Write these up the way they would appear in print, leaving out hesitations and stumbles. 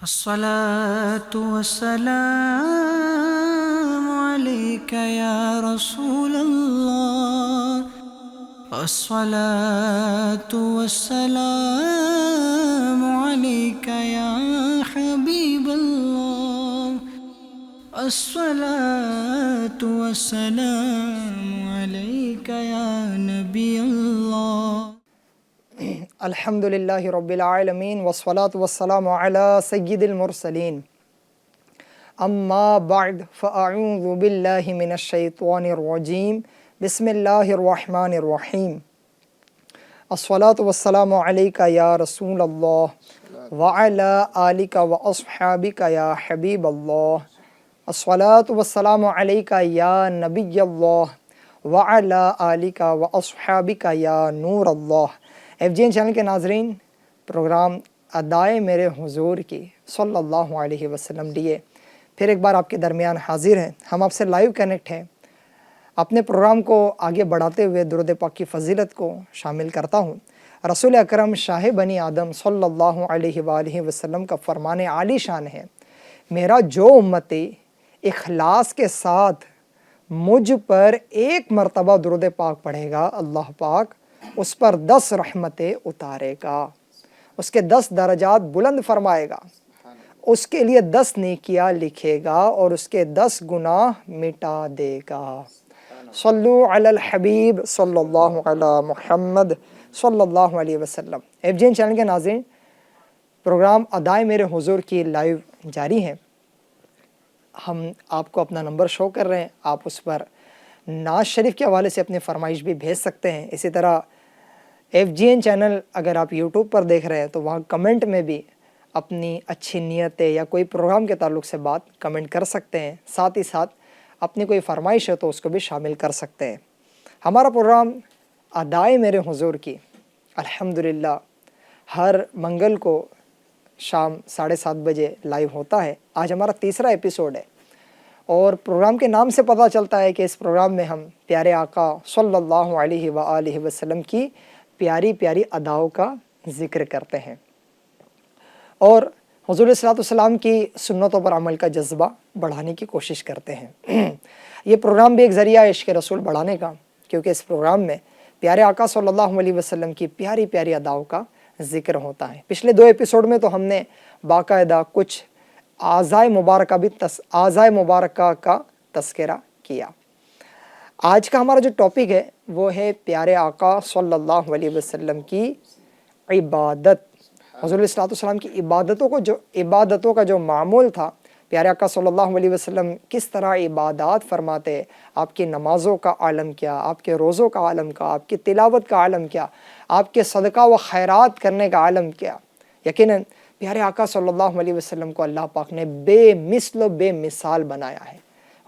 الصلاة والسلام عليك يا رسول الله. الصلاة والسلام عليك يا حبيب الله. الصلاة والسلام عليك يا نبي الله. الحمد للہ رب العالمین والصلاة والسلام علی سید المرسلین. اما بعد فاعوذ باللہ من الشیطان الرجیم. بسم اللہ الرحمن الرحیم. الصلاة والسلام علیک یا رسول اللہ وعلی آلک واصحابک یا حبیب اللہ. الصلاة والسلام علیک یا نبی اللہ وعلی آلک واصحابک یا نور اللہ. FGN چینل کے ناظرین، پروگرام ادائے میرے حضور کی صلی اللہ علیہ وسلم لیے پھر ایک بار آپ کے درمیان حاضر ہیں. ہم آپ سے لائیو کنیکٹ ہیں. اپنے پروگرام کو آگے بڑھاتے ہوئے درود پاک کی فضیلت کو شامل کرتا ہوں. رسول اکرم شاہ بنی آدم صلی اللہ علیہ وآلہ وسلم کا فرمان عالی شان ہے، میرا جو امتی اخلاص کے ساتھ مجھ پر ایک مرتبہ درود پاک پڑھے گا، اللہ پاک اس پر 10 رحمتیں اتارے گا، اس کے 10 درجات بلند فرمائے گا، اس کے لیے 10 نیکیاں لکھے گا اور اس کے 10 گناہ مٹا دے گا. صلو علی الحبیب صلی اللہ علی محمد صلی اللہ علیہ وسلم. FGN چینل کے ناظرین، پروگرام ادائے میرے حضور کی لائیو جاری ہے. ہم آپ کو اپنا نمبر شو کر رہے ہیں، آپ اس پر نعت شریف کے حوالے سے اپنی فرمائش بھی بھیج سکتے ہیں. اسی طرح FGN چینل اگر آپ یوٹیوب پر دیکھ رہے ہیں تو وہاں کمنٹ میں بھی اپنی اچھی نیتیں یا کوئی پروگرام کے تعلق سے بات کمنٹ کر سکتے ہیں. ساتھ ہی ساتھ اپنی کوئی فرمائش ہے تو اس کو بھی شامل کر سکتے ہیں. ہمارا پروگرام ادائے میرے حضور کی الحمدللہ ہر منگل کو شام 7:30 بجے لائیو ہوتا ہے. آج ہمارا تیسرا ایپیسوڈ ہے اور پروگرام کے نام سے پتہ چلتا ہے کہ اس پروگرام میں ہم پیارے آقا صلی اللہ علیہ وآلہ وسلم کی پیاری پیاری اداؤں کا ذکر کرتے ہیں اور حضور صلی اللہ علیہ وسلم کی سنتوں پر عمل کا جذبہ بڑھانے کی کوشش کرتے ہیں. یہ پروگرام بھی ایک ذریعہ ہے عشق رسول بڑھانے کا، کیونکہ اس پروگرام میں پیارے آقا صلی اللہ علیہ وسلم کی پیاری پیاری اداؤں کا ذکر ہوتا ہے. پچھلے 2 ایپیسوڈ میں تو ہم نے باقاعدہ کچھ اعضائے مبارکہ کا تذکرہ کیا. آج کا ہمارا جو ٹاپک ہے وہ ہے پیارے آقا صلی اللہ علیہ وسلم کی عبادت. حضور صلی اللہ علیہ وسلم کی عبادتوں کا جو معمول تھا، پیارے آقا صلی اللہ علیہ وسلم کس طرح عبادات فرماتے، آپ کی نمازوں کا عالم کیا، آپ کے روزوں کا عالم کیا، آپ کی تلاوت کا عالم کیا، آپ کے صدقہ و خیرات کرنے کا عالم کیا. یقیناً پیارے آقا صلی اللہ علیہ وسلم کو اللہ پاک نے بے مثل و بے مثال بنایا ہے.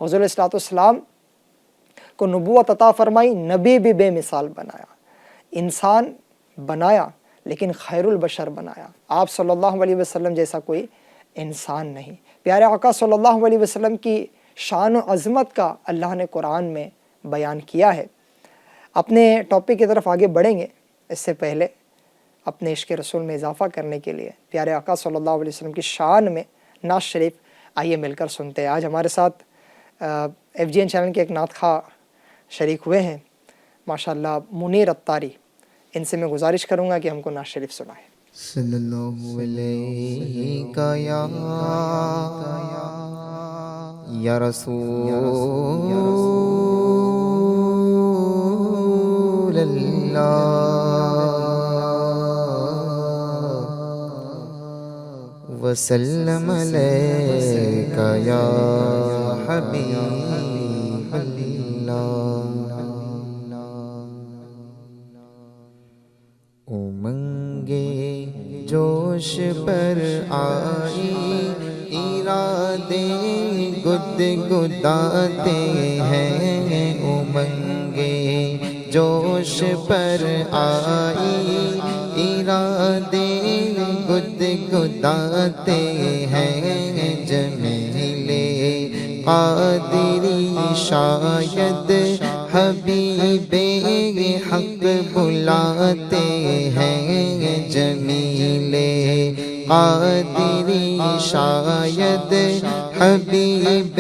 حضور صلی اللہ علیہ وسلم کو نبوت عطا فرمائی، نبی بھی بے مثال بنایا، انسان بنایا لیکن خیر البشر بنایا. آپ صلی اللہ علیہ وسلم جیسا کوئی انسان نہیں. پیارے آقا صلی اللہ علیہ وسلم کی شان و عظمت کا اللہ نے قرآن میں بیان کیا ہے. اپنے ٹاپک کی طرف آگے بڑھیں گے اس سے پہلے اپنے عشق رسول میں اضافہ کرنے کے لیے پیارے آقا صلی اللہ علیہ وسلم کی شان میں نعت شریف آئیے مل کر سنتے ہیں. آج ہمارے ساتھ FGN چینل کے ایک نعت خواہ شریک ہوئے ہیں ماشاءاللہ، منیر اتاری. ان سے میں گزارش کروں گا کہ ہم کو نعت شریف سنائیں. صلی اللہ علیہ یا رسول اللہ وسلم علیک یا حبیب اللہ. امنگے جوش پر آئی ارادے گدگداتے ہیں. امنگے جوش پر آئی ارادے گدگداتے ہیں. جمیل قادری شاید حبیب حق بلاتے ہیں. جمیل قادری شاید حبیب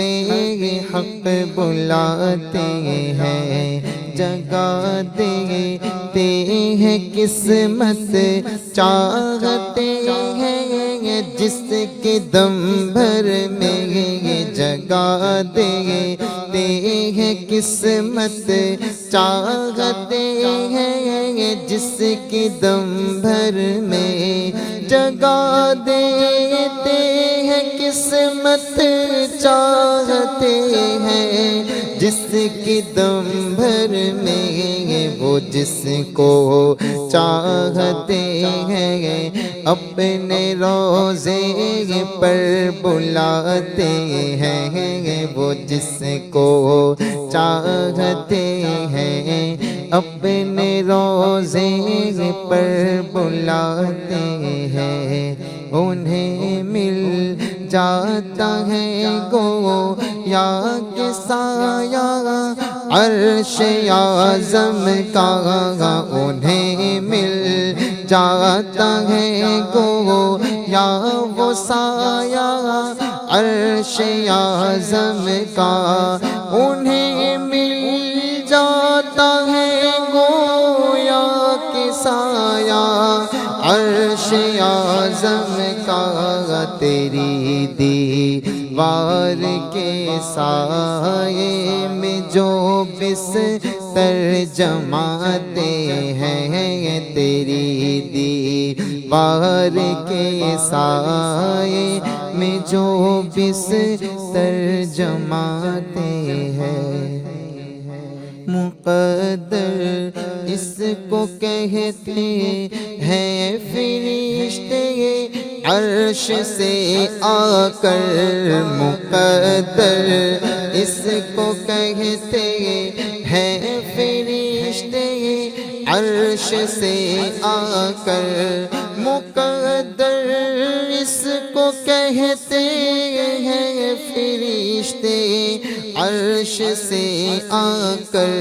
حق بلاتے ہیں، جگا دیتے ہیں قسمت چاہتے ہیں، جس کے دم بھر میں جگا دیتے ہیں قسمت چاہتے ہیں، جس کے دم بھر میں جگا دیتے ہیں قسمت چاہتے ہیں، جس کی دم بھر میں وہ جس کو چاہتے ہیں اپنے روضے پر بلاتے ہیں، وہ جس کو چاہتے ہیں اپنے روضے پر بلاتے ہیں، انہیں مل جاتا ہے گویا کہ سایہ عرش اعظم کا، انہیں مل جاتا ہے گویا وہ سایہ عرش اعظم کا، انہیں مل جاتا ہے گویا کہ سایہ عرش اعظم کا، تیری دیوار کے سائے میں جو بستر جماتے ہیں، تیری دیوار کے سائے میں جو بستر جماتے ہیں، مقدر اس کو کہتے ہیں فرشتے عرش سے آ کر، مقدر اس کو کہتے ہیں فرشتے عرش سے آ کر، مقدر اس کو کہتے ہیں فرشتے عرش سے آ کر،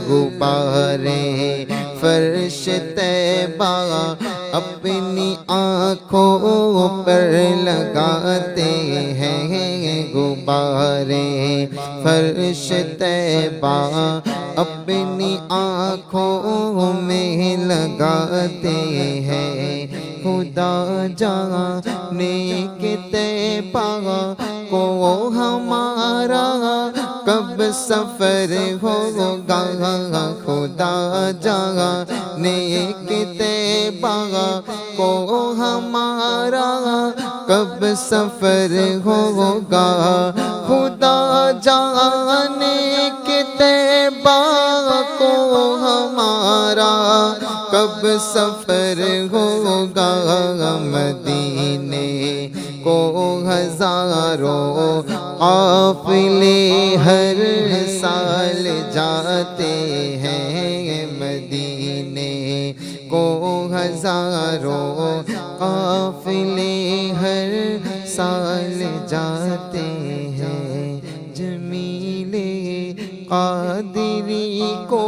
غبارے فرش طیبہ اپنی آنکھوں پر لگاتے ہیں، غبارے فرش طیبہ اپنی آنکھوں میں لگاتے ہیں، خدا جانے کہ طیبہ کو ہمارا کب سفر ہوگا، خدا جانے کہ طیبہ کو ہمارا کب سفر ہوگا، خدا جانے کہ طیبہ کو ہمارا کب سفر ہوگا، مدینے کو ہزاروں قافلے ہر سال جاتے ہیں، مدینے کو ہزاروں قافلے ہر سال جاتے ہیں، جمیل قادری کو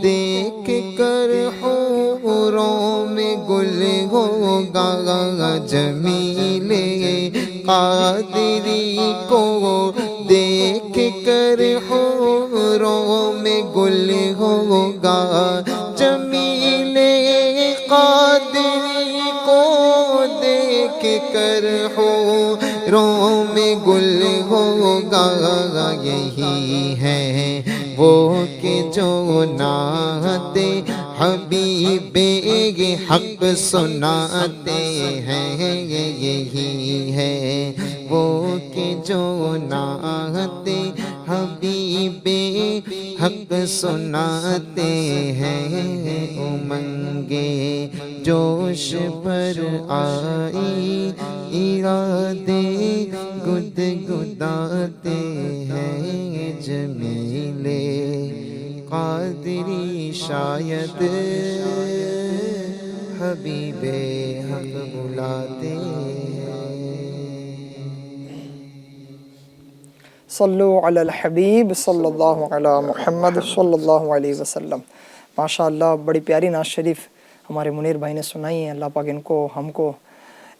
دیکھ کر حوروں میں گل ہوگا، جمیل قادری کو دیکھ کر حوروں میں گل ہوگا، جمیل قادری کو دیکھ کر حوروں میں گل ہوگا، یہی ہے وہ کہ جو نعت حبیب حق سناتے ہیں، یہی ہے وہ کہ جو نعت حبیب حق سناتے ہیں، امنگے جوش پر آئی ارادے گدگداتے ہیں، جمیل قادری شاید حبیب حق بلاتے ہیں۔ صلو علی الحبیب صلی اللہ علی محمد صلی اللہ علیہ وسلم۔ ماشاء اللہ بڑی پیاری نعت شریف ہمارے منیر بھائی نے سنائی ہے، اللہ پاک ان کو ہم کو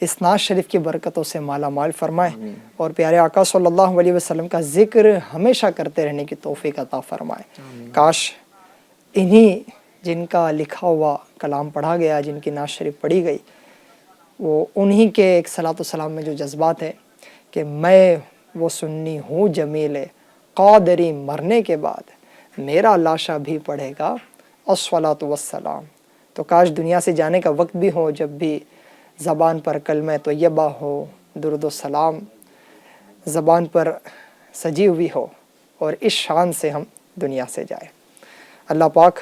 اس ناز شریف کی برکتوں سے مالا مال فرمائے اور پیارے آقا صلی اللہ علیہ وسلم کا ذکر ہمیشہ کرتے رہنے کی توفیق عطا فرمائے۔ کاش انہی جن کا لکھا ہوا کلام پڑھا گیا، جن کی ناز شریف پڑھی گئی، وہ انہی کے ایک صلاۃ و سلام میں جو جذبات ہیں کہ میں وہ سنی ہوں جمیل قادری، مرنے کے بعد میرا لاشا بھی پڑھے گا الصلاۃ والسلام۔ تو کاش دنیا سے جانے کا وقت بھی ہو جب بھی زبان پر کلمہ طیبہ ہو، درود و سلام زبان پر سجی ہوئی ہو، اور اس شان سے ہم دنیا سے جائیں۔ اللہ پاک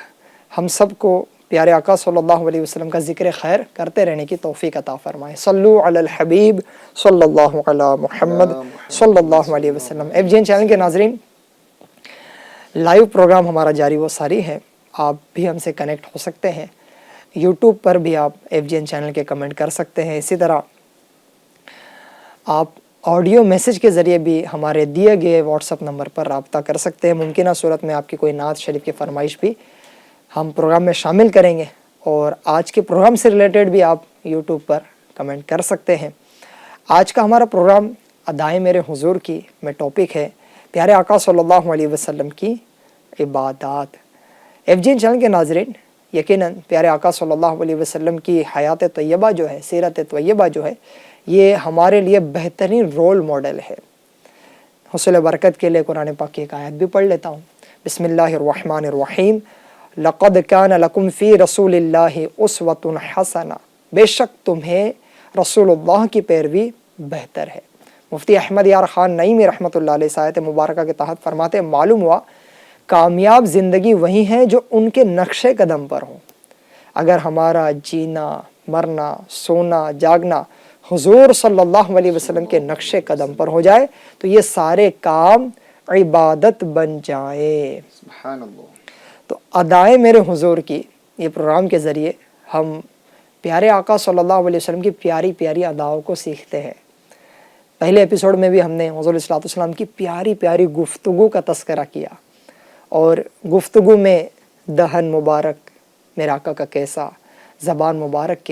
ہم سب کو پیارے آقا صلی اللہ علیہ وسلم کا ذکر خیر کرتے رہنے کی توفیق عطا فرمائے۔ صلو علی الحبیب صلی اللہ علی محمد صلی اللہ علیہ وسلم۔ FGN چینل کے ناظرین، لائیو پروگرام ہمارا جاری و ساری ہے، آپ بھی ہم سے کنیکٹ ہو سکتے ہیں۔ یوٹیوب پر بھی آپ FGN چینل کے کمنٹ کر سکتے ہیں، اسی طرح آپ آڈیو میسج کے ذریعے بھی ہمارے دیے گئے واٹس ایپ نمبر پر رابطہ کر سکتے ہیں۔ ممکنہ صورت میں آپ کی کوئی نعت شریف کی فرمائش بھی ہم پروگرام میں شامل کریں گے، اور آج کے پروگرام سے ریلیٹڈ بھی آپ یوٹیوب پر کمنٹ کر سکتے ہیں۔ آج کا ہمارا پروگرام ادائے میرے حضور کی میں ٹاپک ہے پیارے آقا صلی اللہ علیہ وسلم کی عبادات۔ FGN چینل کے ناظرین، یقیناً پیارے آقا صلی اللہ علیہ وسلم کی حیات طیبہ جو ہے، سیرت طیبہ جو ہے، یہ ہمارے لیے بہترین رول ماڈل ہے۔ حصول برکت کے لیے قرآن پاک کی ایک آیت بھی پڑھ لیتا ہوں۔ بسم اللہ الرحمن الرحیم، لقد کان لکم فی رسول اللہ اسوۃ حسنہ، بے شک تمہیں رسول اللہ کی پیروی بہتر ہے۔ مفتی احمد یار خان نعیمی رحمۃ اللہ علیہ آیت مبارکہ کے تحت فرماتے ہیں، معلوم ہوا کامیاب زندگی وہی ہے جو ان کے نقش قدم پر ہو۔ اگر ہمارا جینا، مرنا، سونا، جاگنا حضور صلی اللہ علیہ وسلم کے نقش قدم پر ہو جائے تو یہ سارے کام عبادت بن جائے۔ سبحان اللہ۔ تو ادائے میرے حضور کی یہ پروگرام کے ذریعے ہم پیارے آقا صلی اللہ علیہ وسلم کی پیاری پیاری اداؤں کو سیکھتے ہیں۔ پہلے ایپیسوڈ میں بھی ہم نے حضور صلی اللہ علیہ وسلم کی پیاری پیاری گفتگو کا تذکرہ کیا، اور گفتگو میں دہن مبارک میرے آقا کا کیسا، زبان مبارک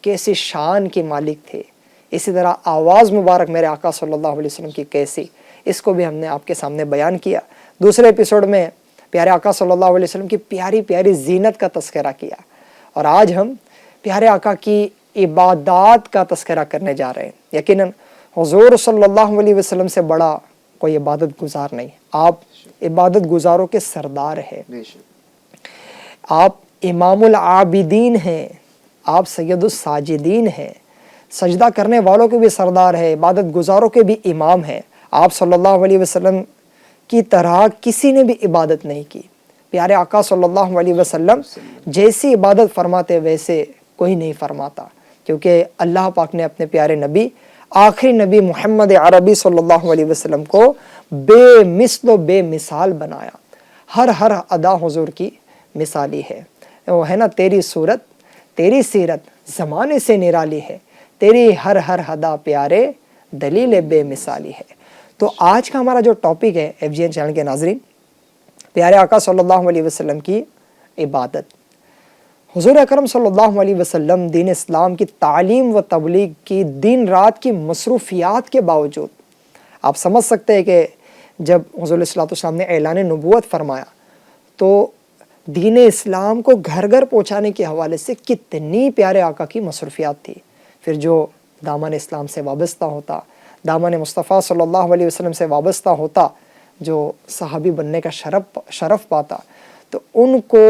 کیسی شان کی مالک تھے، اسی طرح آواز مبارک میرے آقا صلی اللہ علیہ وسلم کی کیسی، اس کو بھی ہم نے آپ کے سامنے بیان کیا۔ دوسرے ایپیسوڈ میں پیارے آقا صلی اللہ علیہ وسلم کی پیاری پیاری زینت کا تذکرہ کیا، اور آج ہم پیارے آقا کی عبادات کا تذکرہ کرنے جا رہے ہیں۔ یقیناً حضور صلی اللہ علیہ وسلم سے بڑا کوئی عبادت گزار نہیں، آپ عبادت گزاروں کے سردار ہیں، آپ امام العابدین ہیں، آپ سید الساجدین ہیں، سجدہ کرنے والوں کے بھی سردار ہیں، عبادت گزاروں کے بھی امام ہیں۔ آپ صلی اللہ علیہ وسلم کی طرح کسی نے بھی عبادت نہیں کی۔ پیارے آقا صلی اللہ علیہ وسلم جیسی عبادت فرماتے ویسے کوئی نہیں فرماتا، کیونکہ اللہ پاک نے اپنے پیارے نبی، آخری نبی محمد عربی صلی اللہ علیہ وسلم کو بے مثل و بے مثال بنایا۔ ہر ادا حضور کی مثالی ہے، وہ ہے نا، تیری صورت تیری سیرت زمانے سے نرالی ہے، تیری ہر ادا پیارے دلیل بے مثالی ہے۔ تو آج کا ہمارا جو ٹاپک ہے FGN چینل کے ناظرین، پیارے آقا صلی اللہ علیہ وسلم کی عبادت۔ حضور اکرم صلی اللہ علیہ وسلم دین اسلام کی تعلیم و تبلیغ کی دن رات کی مصروفیات کے باوجود، آپ سمجھ سکتے ہیں کہ جب حضور صلی اللہ علیہ وسلم نے اعلان نبوت فرمایا تو دین اسلام کو گھر گھر پہنچانے کے حوالے سے کتنی پیارے آقا کی مصروفیات تھی۔ پھر جو دامن اسلام سے وابستہ ہوتا، دامن مصطفیٰ صلی اللہ علیہ وسلم سے وابستہ ہوتا، جو صحابی بننے کا شرف پاتا، تو ان کو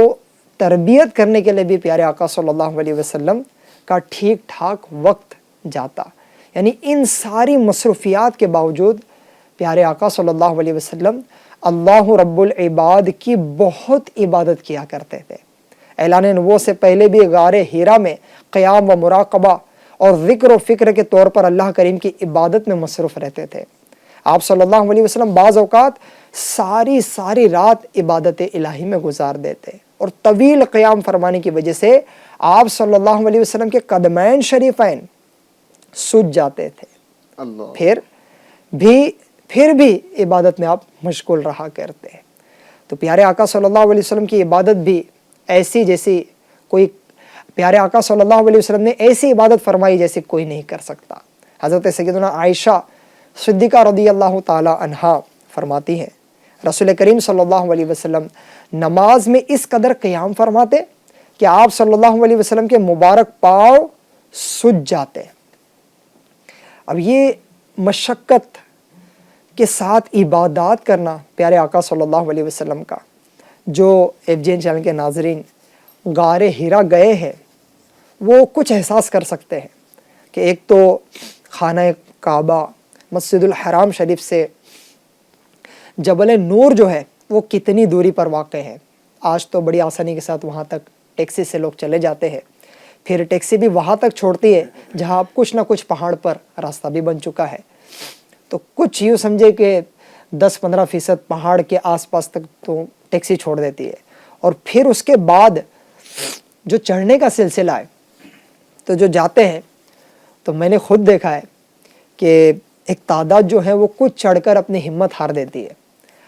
تربیت کرنے کے لیے بھی پیارے آقا صلی اللہ علیہ وسلم کا ٹھیک ٹھاک وقت جاتا۔ یعنی ان ساری مصروفیات کے باوجود پیارے آقا صلی اللہ علیہ وسلم اللہ رب العباد کی بہت عبادت کیا کرتے تھے۔ اعلان نبوت سے پہلے بھی غار ہیرا میں قیام و مراقبہ اور ذکر و فکر کے طور پر اللہ کریم کی عبادت میں مصروف رہتے تھے۔ آپ صلی اللہ علیہ وسلم بعض اوقات ساری رات عبادت الہی میں گزار دیتے، اور طویل قیام فرمانے کی وجہ سے آپ صلی اللہ علیہ وسلم کے قدمین شریفین سج جاتے تھے۔ پھر بھی عبادت میں آپ مشغول رہا کرتے ہیں۔ تو پیارے آقا صلی اللہ علیہ وسلم کی عبادت بھی ایسی جیسی کوئی پیارے آقا صلی اللہ علیہ وسلم نے ایسی عبادت فرمائی جیسے کوئی نہیں کر سکتا۔ حضرت سیدنا عائشہ صدیقہ رضی اللہ تعالی عنہا فرماتی ہیں رسول کریم صلی اللہ علیہ وسلم نماز میں اس قدر قیام فرماتے کہ آپ صلی اللہ علیہ وسلم کے مبارک پاؤں سج جاتے۔ اب یہ مشقت کے ساتھ عبادات کرنا پیارے آقا صلی اللہ علیہ وسلم کا، جو FGN چینل کے ناظرین غار ہیرا گئے ہیں وہ کچھ احساس کر سکتے ہیں کہ ایک تو خانہ کعبہ مسجد الحرام شریف سے جبل نور جو ہے وہ کتنی دوری پر واقع ہے۔ آج تو بڑی آسانی کے ساتھ وہاں تک ٹیکسی سے لوگ چلے جاتے ہیں، پھر ٹیکسی بھی وہاں تک چھوڑتی ہے جہاں اب کچھ نہ کچھ پہاڑ پر راستہ بھی بن چکا ہے، تو کچھ یوں سمجھے کہ 10-15% پہاڑ کے آس پاس تک تو ٹیکسی چھوڑ دیتی ہے۔ اور پھر اس کے بعد جو چڑھنے کا سلسلہ ہے تو جو جاتے ہیں تو میں نے خود دیکھا ہے کہ ایک تعداد جو ہے وہ کچھ چڑھ کر اپنی ہمت ہار دیتی ہے،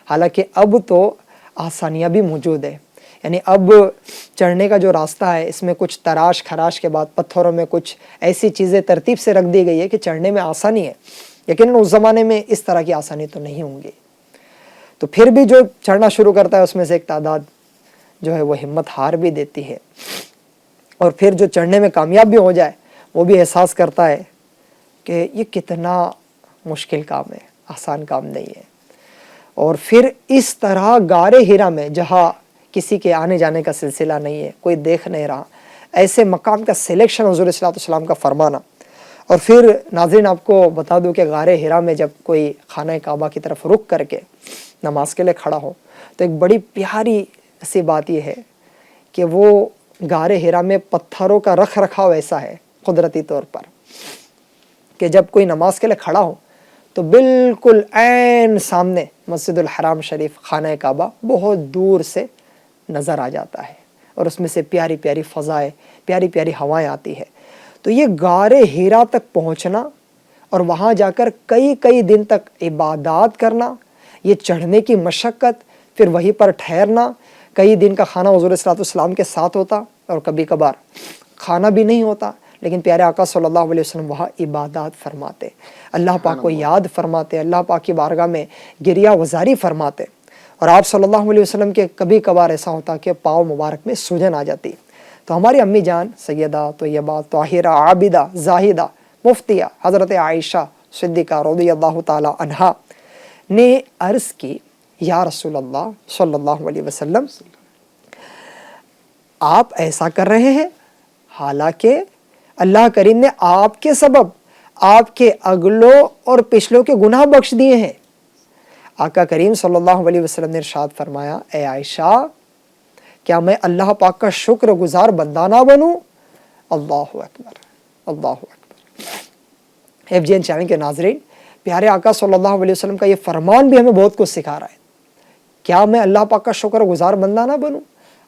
حالانکہ اب تو آسانیاں بھی موجود ہے، یعنی اب چڑھنے کا جو راستہ ہے اس میں کچھ تراش خراش کے بعد پتھروں میں کچھ ایسی چیزیں ترتیب سے رکھ دی گئی ہے کہ چڑھنے میں آسانی ہے، لیکن اس زمانے میں اس طرح کی آسانی تو نہیں ہوں گی۔ تو پھر بھی جو چڑھنا شروع کرتا ہے اس میں سے ایک تعداد جو ہے وہ ہمت ہار بھی دیتی ہے، اور پھر جو چڑھنے میں کامیاب بھی ہو جائے وہ بھی احساس کرتا ہے کہ یہ کتنا مشکل کام ہے، آسان کام نہیں ہے۔ اور پھر اس طرح غار ہیرا میں جہاں کسی کے آنے جانے کا سلسلہ نہیں ہے، کوئی دیکھ نہیں رہا، ایسے مقام کا سلیکشن حضور صلی اللہ علیہ وسلم کا فرمانا۔ اور پھر ناظرین آپ کو بتا دوں کہ غار ہیرا میں جب کوئی خانہ کعبہ کی طرف رخ کر کے نماز کے لیے کھڑا ہو تو ایک بڑی پیاری سی بات یہ ہے کہ وہ غار ہیرا میں پتھروں کا رکھ رکھاؤ ایسا ہے قدرتی طور پر کہ جب کوئی نماز کے لیے کھڑا ہو تو بالکل عین سامنے مسجد الحرام شریف خانہ کعبہ بہت دور سے نظر آ جاتا ہے، اور اس میں سے پیاری پیاری فضائیں، پیاری پیاری ہوائیں آتی ہے۔ تو یہ غار ہیرا تک پہنچنا اور وہاں جا کر کئی دن تک عبادات کرنا، یہ چڑھنے کی مشقت، پھر وہیں پر ٹھہرنا، کئی دن کا کھانا حضور صلی اللہ علیہ وسلم کے ساتھ ہوتا اور کبھی کبھار کھانا بھی نہیں ہوتا، لیکن پیارے آقا صلی اللہ علیہ وسلم وہاں عبادات فرماتے، اللہ پاک کو یاد فرماتے، اللہ پاک کی بارگاہ میں گریہ وزاری فرماتے۔ اور آپ صلی اللہ علیہ وسلم کے کبھی کبھار ایسا ہوتا کہ پاؤں مبارک میں سوجن آ جاتی، تو ہماری امی جان سیدہ طیبہ طاہرہ عابدہ زاہدہ مفتیہ حضرت عائشہ صدیقہ رضی اللہ تعالی عنہا نے عرض کی، یا رسول اللہ صلی اللہ علیہ وسلم آپ ایسا کر رہے ہیں حالانکہ اللہ کریم نے آپ کے سبب آپ کے اگلوں اور پچھلوں کے گناہ بخش دیے ہیں۔ آقا کریم صلی اللہ علیہ وسلم نے ارشاد فرمایا، اے عائشہ کیا میں اللہ پاک کا شکر گزار بندہ نہ بنوں؟ اللہ اکبر، اللہ اکبر۔ FGN چینل کے ناظرین، پیارے آقا صلی اللہ علیہ وسلم کا یہ فرمان بھی ہمیں بہت کچھ سکھا رہا ہے، کیا میں اللہ پاک کا شکر گزار بندہ نہ بنوں؟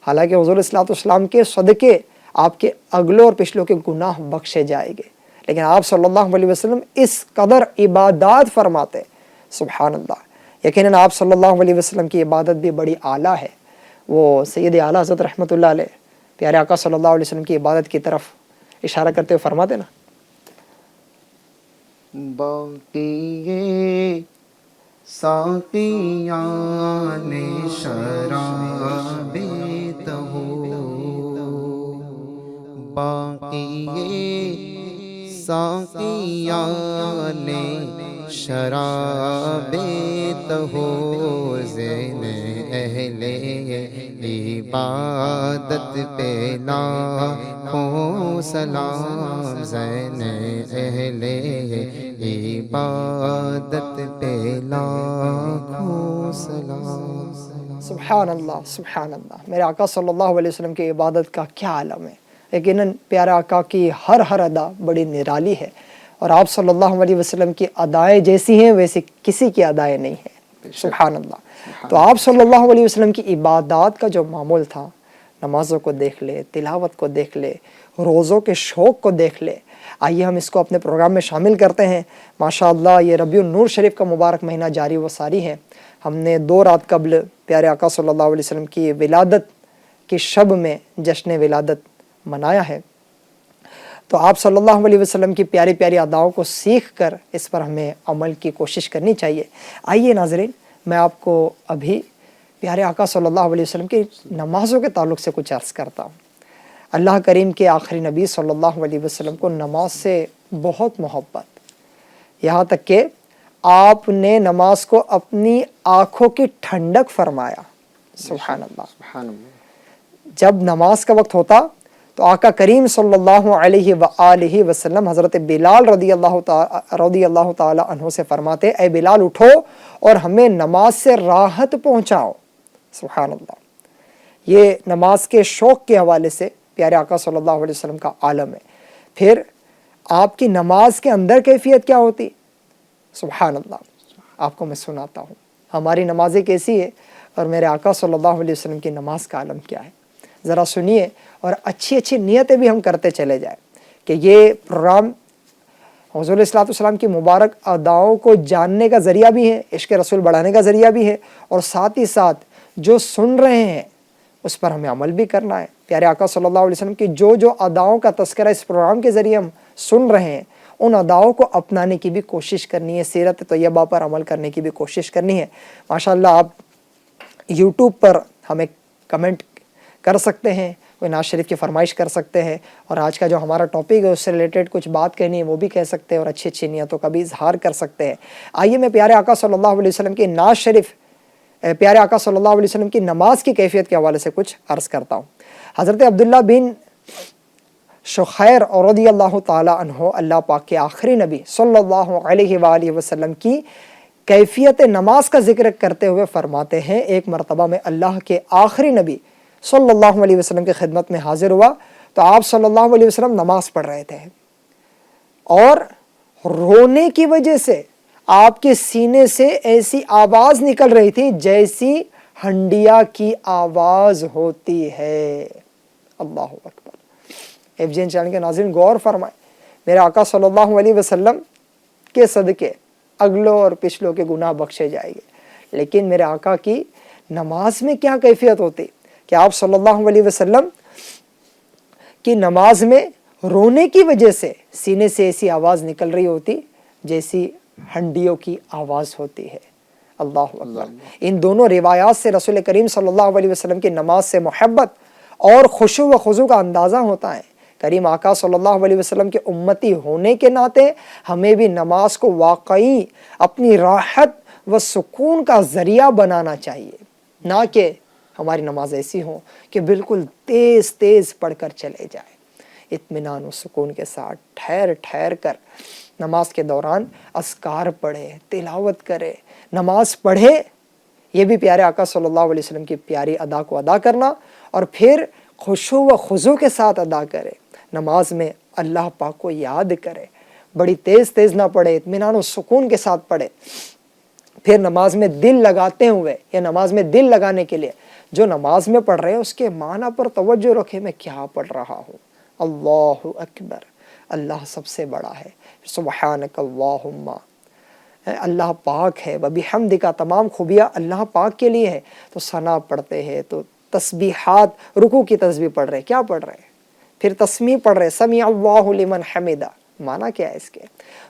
حالانکہ حضور صلی اللہ علیہ وسلم کے صدقے آپ کے اگلوں اور پچھلوں کے گناہ بخشے جائیں گے، لیکن آپ صلی اللہ علیہ وسلم اس قدر عبادات فرماتے، سبحان اللہ۔ یقیناً آپ صلی اللہ علیہ وسلم کی عبادت بھی بڑی اعلیٰ ہے۔ وہ سید اعلیٰ حضرت رحمۃ اللہ علیہ پیارے آقا صلی اللہ علیہ وسلم کی عبادت کی طرف اشارہ کرتے ہوئے فرماتے نا، باقی ساقیان شراب تہو، باقی ساقیان شراب تہو، زین اہل عبادت پہ لاکھوں سلام، زین اہل عبادت پہ لاکھوں سلام۔ سبحان اللہ، سبحان اللہ۔ میرے آقا صلی اللہ علیہ وسلم کی عبادت کا کیا عالم ہے، یقیناً پیارے آقا کی ہر ادا بڑی نرالی ہے، اور آپ صلی اللہ علیہ وسلم کی ادائیں جیسی ہیں ویسی کسی کی ادائیں نہیں ہیں، سبحان اللہ۔ تو آپ صلی اللہ علیہ وسلم کی عبادات کا جو معمول تھا، نمازوں کو دیکھ لے، تلاوت کو دیکھ لے، روزوں کے شوق کو دیکھ لے، آئیے ہم اس کو اپنے پروگرام میں شامل کرتے ہیں۔ ماشاءاللہ یہ ربیع النور شریف کا مبارک مہینہ جاری و ساری ہے۔ ہم نے 2 رات قبل پیارے آقا صلی اللہ علیہ وسلم کی ولادت کی شب میں جشن ولادت منایا ہے. تو آپ صلی اللہ علیہ وسلم کی پیاری پیاری اداؤں کو سیکھ کر اس پر ہمیں عمل کی کوشش کرنی چاہیے. آئیے ناظرین، میں آپ کو ابھی پیارے آقا صلی اللہ علیہ وسلم کی نمازوں کے تعلق سے کچھ عرض کرتا ہوں. اللہ کریم کے آخری نبی صلی اللہ علیہ وسلم کو نماز سے بہت محبت، یہاں تک کہ آپ نے نماز کو اپنی آنکھوں کی ٹھنڈک فرمایا. سبحان اللہ. سبحان اللہ. جب نماز کا وقت ہوتا تو آقا کریم صلی اللہ علیہ وآلہ وسلم حضرت بلال رضی اللہ تعالی عنہ سے فرماتے، اے بلال اٹھو اور ہمیں نماز سے راحت پہنچاؤ. سبحان اللہ. یہ نماز کے شوق کے حوالے سے پیارے آقا صلی اللہ علیہ وسلم کا عالم ہے. پھر آپ کی نماز کے اندر کیفیت کیا ہوتی؟ سبحان اللہ. آپ کو میں سناتا ہوں ہماری نمازیں کیسی ہے اور میرے آقا صلی اللہ علیہ وسلم کی نماز کا عالم کیا ہے. ذرا سنیے اور اچھی اچھی نیتیں بھی ہم کرتے چلے جائیں کہ یہ پروگرام حضور علیہ الصلوۃ والسلام کی مبارک اداؤں کو جاننے کا ذریعہ بھی ہے، عشق رسول بڑھانے کا ذریعہ بھی ہے، اور ساتھ ہی ساتھ جو سن رہے ہیں اس پر ہمیں عمل بھی کرنا ہے. پیارے آقا صلی اللہ علیہ وسلم کی جو اداؤں کا تذکرہ اس پروگرام کے ذریعے ہم سن رہے ہیں، ان اداؤں کو اپنانے کی بھی کوشش کرنی ہے، سیرت طیبہ پر عمل کرنے کی بھی کوشش کرنی ہے. ماشاءاللہ آپ یوٹیوب پر ہمیں کمنٹ کر سکتے ہیں، کوئی نعت شریف کی فرمائش کر سکتے ہیں، اور آج کا جو ہمارا ٹاپک ہے اس سے ریلیٹڈ کچھ بات کہنی ہے وہ بھی کہہ سکتے ہیں، اور اچھی اچھی نیتوں کا بھی اظہار کر سکتے ہیں. آئیے میں پیارے آقا صلی اللہ علیہ وسلم کی نعت شریف، پیارے آقا صلی اللہ علیہ وسلم کی نماز کی کیفیت کے حوالے سے کچھ عرض کرتا ہوں. حضرت عبداللہ بن شخیر رضی اللہ تعالی عنہ اللہ پاک کے آخری نبی صلی اللہ علیہ وآلہ وسلم کی کیفیت نماز کا ذکر کرتے ہوئے فرماتے ہیں، ایک مرتبہ میں اللہ کے آخری نبی صلی اللہ علیہ وسلم کی خدمت میں حاضر ہوا تو آپ صلی اللہ علیہ وسلم نماز پڑھ رہے تھے، اور رونے کی وجہ سے آپ کے سینے سے ایسی آواز نکل رہی تھی جیسی ہنڈیا کی آواز ہوتی ہے. اللہ اکبر. ایف جی این چینل کے ناظرین غور فرمائیں، میرے آقا صلی اللہ علیہ وسلم کے صدقے اگلوں اور پچھلوں کے گناہ بخشے جائیں گے، لیکن میرے آقا کی نماز میں کیا کیفیت ہوتی کہ آپ صلی اللہ علیہ وسلم کی نماز میں رونے کی وجہ سے سینے سے ایسی آواز نکل رہی ہوتی جیسی ہنڈیوں کی آواز ہوتی ہے. اللہ اکبر. ان دونوں روایات سے رسول کریم صلی اللہ علیہ وسلم کی نماز سے محبت اور خشوع و خضوع کا اندازہ ہوتا ہے. کریم آقا صلی اللہ علیہ وسلم کے امتی ہونے کے ناطے ہمیں بھی نماز کو واقعی اپنی راحت و سکون کا ذریعہ بنانا چاہیے، نہ کہ ہماری نماز ایسی ہوں کہ بالکل تیز تیز پڑھ کر چلے جائے. اطمینان و سکون کے ساتھ ٹھہر ٹھہر کر نماز کے دوران اذکار پڑھے، تلاوت کرے، نماز پڑھے. یہ بھی پیارے آقا صلی اللہ علیہ وسلم کی پیاری ادا کو ادا کرنا، اور پھر خشوع و خضوع کے ساتھ ادا کرے. نماز میں اللہ پاک کو یاد کرے، بڑی تیز تیز نہ پڑھے، اطمینان و سکون کے ساتھ پڑھے. پھر نماز میں دل لگاتے ہوئے یا نماز میں دل لگانے کے لیے جو نماز میں پڑھ رہے ہیں اس کے معنی پر توجہ رکھے، میں کیا پڑھ رہا ہوں. اللہ اکبر. اللہ سب سے بڑا ہے. سبحانک اللہم. اللہ پاک ہے. وبحمدک. تمام خوبیاں اللہ پاک کے لیے ہے. تو ثنا پڑھتے ہیں، تو تسبیحات، رکوع کی تسبیح پڑھ رہے، کیا پڑھ رہے، پھر تسمیع پڑھ رہے، سمیع اللہ لمن حمدہ. معنی کیا ہے اس کے؟